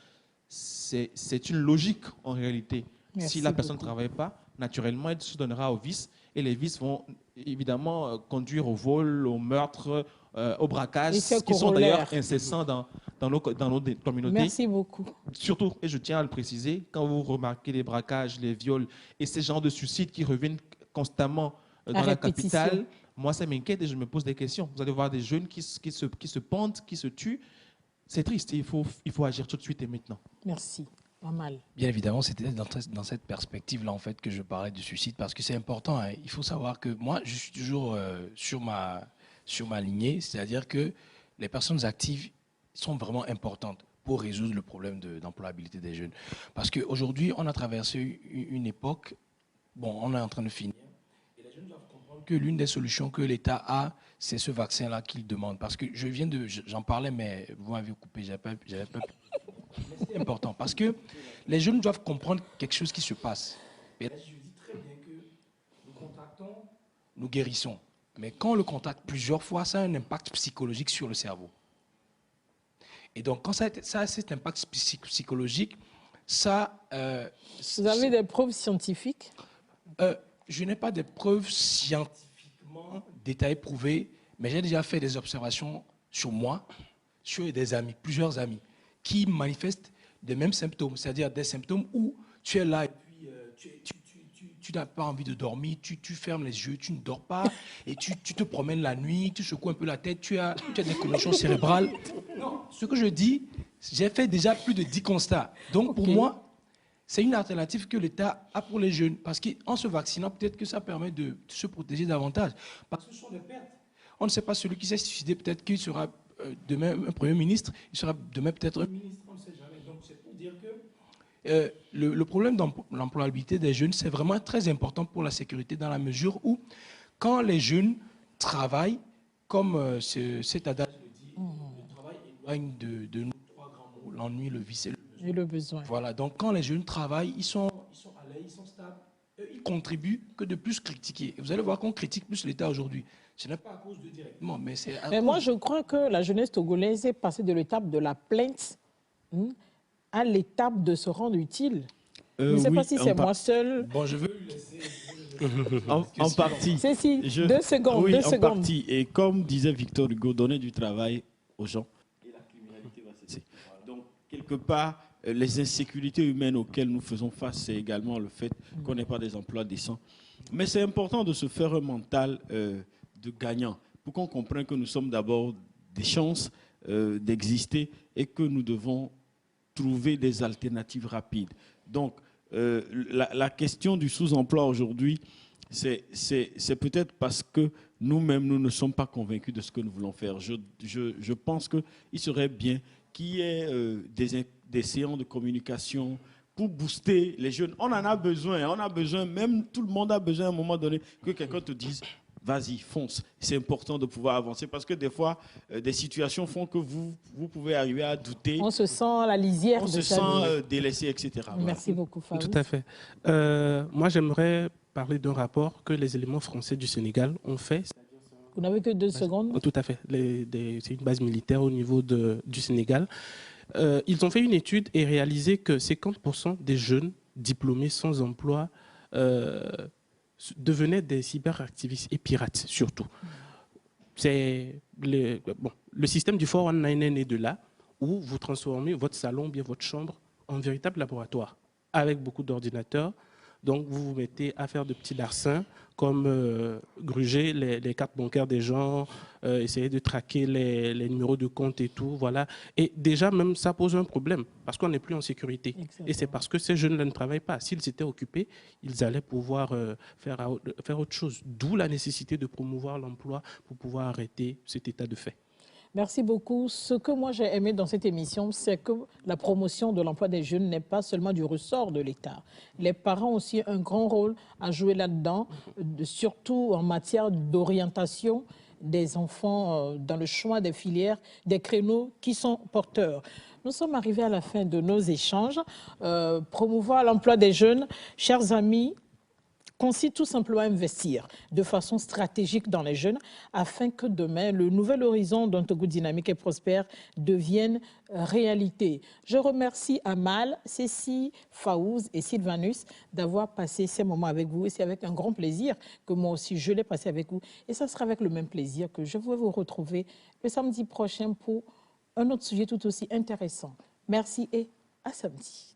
C'est une logique, en réalité. Merci si la personne beaucoup. ne travaille pas, naturellement, elle se donnera aux vices. Et les vices vont évidemment conduire au vol, au meurtre, au braquage, qui sont d'ailleurs incessants dans nos communautés. Merci beaucoup. Surtout, et je tiens à le préciser, quand vous remarquez les braquages, les viols et ces genres de suicides qui reviennent constamment dans la capitale, moi, ça m'inquiète et je me pose des questions. Vous allez voir des jeunes qui se pendent, qui se tuent. C'est triste et il faut agir tout de suite et maintenant. Merci. Pas mal. Bien évidemment, c'était dans cette perspective-là en fait que je parlais du suicide parce que c'est important. Hein. Il faut savoir que moi, je suis toujours sur ma lignée, c'est-à-dire que les personnes actives sont vraiment importantes pour résoudre le problème d'employabilité des jeunes. Parce qu'aujourd'hui, on a traversé une époque, bon, on est en train de finir, et les jeunes doivent comprendre que l'une des solutions que l'État a, c'est ce vaccin-là qu'il demande. Parce que j'en parlais, mais vous m'avez coupé, j'avais pas c'est important parce que les jeunes doivent comprendre quelque chose qui se passe. Et là, je dis très bien que nous contractons, nous guérissons. Mais quand on le contracte plusieurs fois, ça a un impact psychologique sur le cerveau. Et donc, quand ça a cet impact psychologique, ça... Vous avez des preuves scientifiques? Je n'ai pas de preuves scientifiquement détaillées, prouvées, mais j'ai déjà fait des observations sur moi, sur des amis, plusieurs amis, qui manifestent les mêmes symptômes, c'est-à-dire des symptômes où tu es là et puis tu n'as pas envie de dormir, tu fermes les yeux, tu ne dors pas, et tu te promènes la nuit, tu secoues un peu la tête, tu as des commotions cérébrales. Non, ce que je dis, j'ai fait déjà plus de 10 constats. Donc pour moi, c'est une alternative que l'État a pour les jeunes, parce qu'en se vaccinant, peut-être que ça permet de se protéger davantage. Parce que ce sont des pertes. On ne sait pas, celui qui s'est suicidé, peut-être qu'il sera demain un Premier ministre, il sera demain peut-être un ministre, on ne sait jamais. Donc c'est pour dire que le problème de l'employabilité des jeunes, c'est vraiment très important pour la sécurité dans la mesure où quand les jeunes travaillent, comme cet adage le dit, le travail éloigne de nous trois grands mots, l'ennui, le vice et le besoin. Et le besoin. Voilà, donc quand les jeunes travaillent, ils sont à l'aise, ils sont stables, ils contribuent que de plus critiquer. Et vous allez voir qu'on critique plus l'État aujourd'hui. Ce n'est pas à cause de directement, mais c'est à Mais cause... moi, je crois que la jeunesse togolaise est passée de l'étape de la plainte à l'étape de se rendre utile. Je ne sais pas si c'est moi seul. Bon, je veux lui laisser... En partie. Cécile, 2 secondes, oui, 2 en secondes. partie. Et comme disait Victor Hugo, donner du travail aux gens et la criminalité va cesser. Donc, quelque part, les insécurités humaines auxquelles nous faisons face, c'est également le fait qu'on n'ait pas des emplois décents. Mais c'est important de se faire un mental de gagnant pour qu'on comprenne que nous sommes d'abord des chances d'exister et que nous devons trouver des alternatives rapides. Donc, la question du sous-emploi aujourd'hui, c'est peut-être parce que nous-mêmes, nous ne sommes pas convaincus de ce que nous voulons faire. Je pense qu'il serait bien qu'il y ait des séances de communication pour booster les jeunes. On en a besoin, même tout le monde a besoin à un moment donné que quelqu'un te dise vas-y, fonce. C'est important de pouvoir avancer parce que des fois, des situations font que vous pouvez arriver à douter. On se sent à la lisière on de se sa sent vie. délaissé, etc. Merci beaucoup, Faouz. Tout à fait. Moi, j'aimerais parler d'un rapport que les éléments français du Sénégal ont fait. Vous n'avez que 2 secondes. Tout à fait. C'est une base militaire au niveau du Sénégal. Ils ont fait une étude et réalisé que 50% des jeunes diplômés sans emploi devenaient des cyberactivistes et pirates, surtout. Le système du 419 est né de là, où vous transformez votre salon, bien votre chambre, en véritable laboratoire, avec beaucoup d'ordinateurs. Donc, vous vous mettez à faire de petits larcins, comme gruger les cartes bancaires des gens, essayer de traquer les numéros de compte et tout. Voilà. Et déjà, même ça pose un problème, parce qu'on n'est plus en sécurité. Exactement. Et c'est parce que ces jeunes-là ne travaillent pas. S'ils étaient occupés, ils allaient pouvoir faire autre chose. D'où la nécessité de promouvoir l'emploi pour pouvoir arrêter cet état de fait. Merci beaucoup. Ce que moi j'ai aimé dans cette émission, c'est que la promotion de l'emploi des jeunes n'est pas seulement du ressort de l'État. Les parents ont aussi un grand rôle à jouer là-dedans, surtout en matière d'orientation des enfants dans le choix des filières, des créneaux qui sont porteurs. Nous sommes arrivés à la fin de nos échanges. Promouvoir l'emploi des jeunes, chers amis, consiste tout simplement à investir de façon stratégique dans les jeunes afin que demain, le nouvel horizon d'un Togo dynamique et prospère devienne réalité. Je remercie Amal, Cécile, Faouz et Sylvanus d'avoir passé ces moments avec vous. Et c'est avec un grand plaisir que moi aussi, je l'ai passé avec vous. Et ça sera avec le même plaisir que je vais vous retrouver le samedi prochain pour un autre sujet tout aussi intéressant. Merci et à samedi.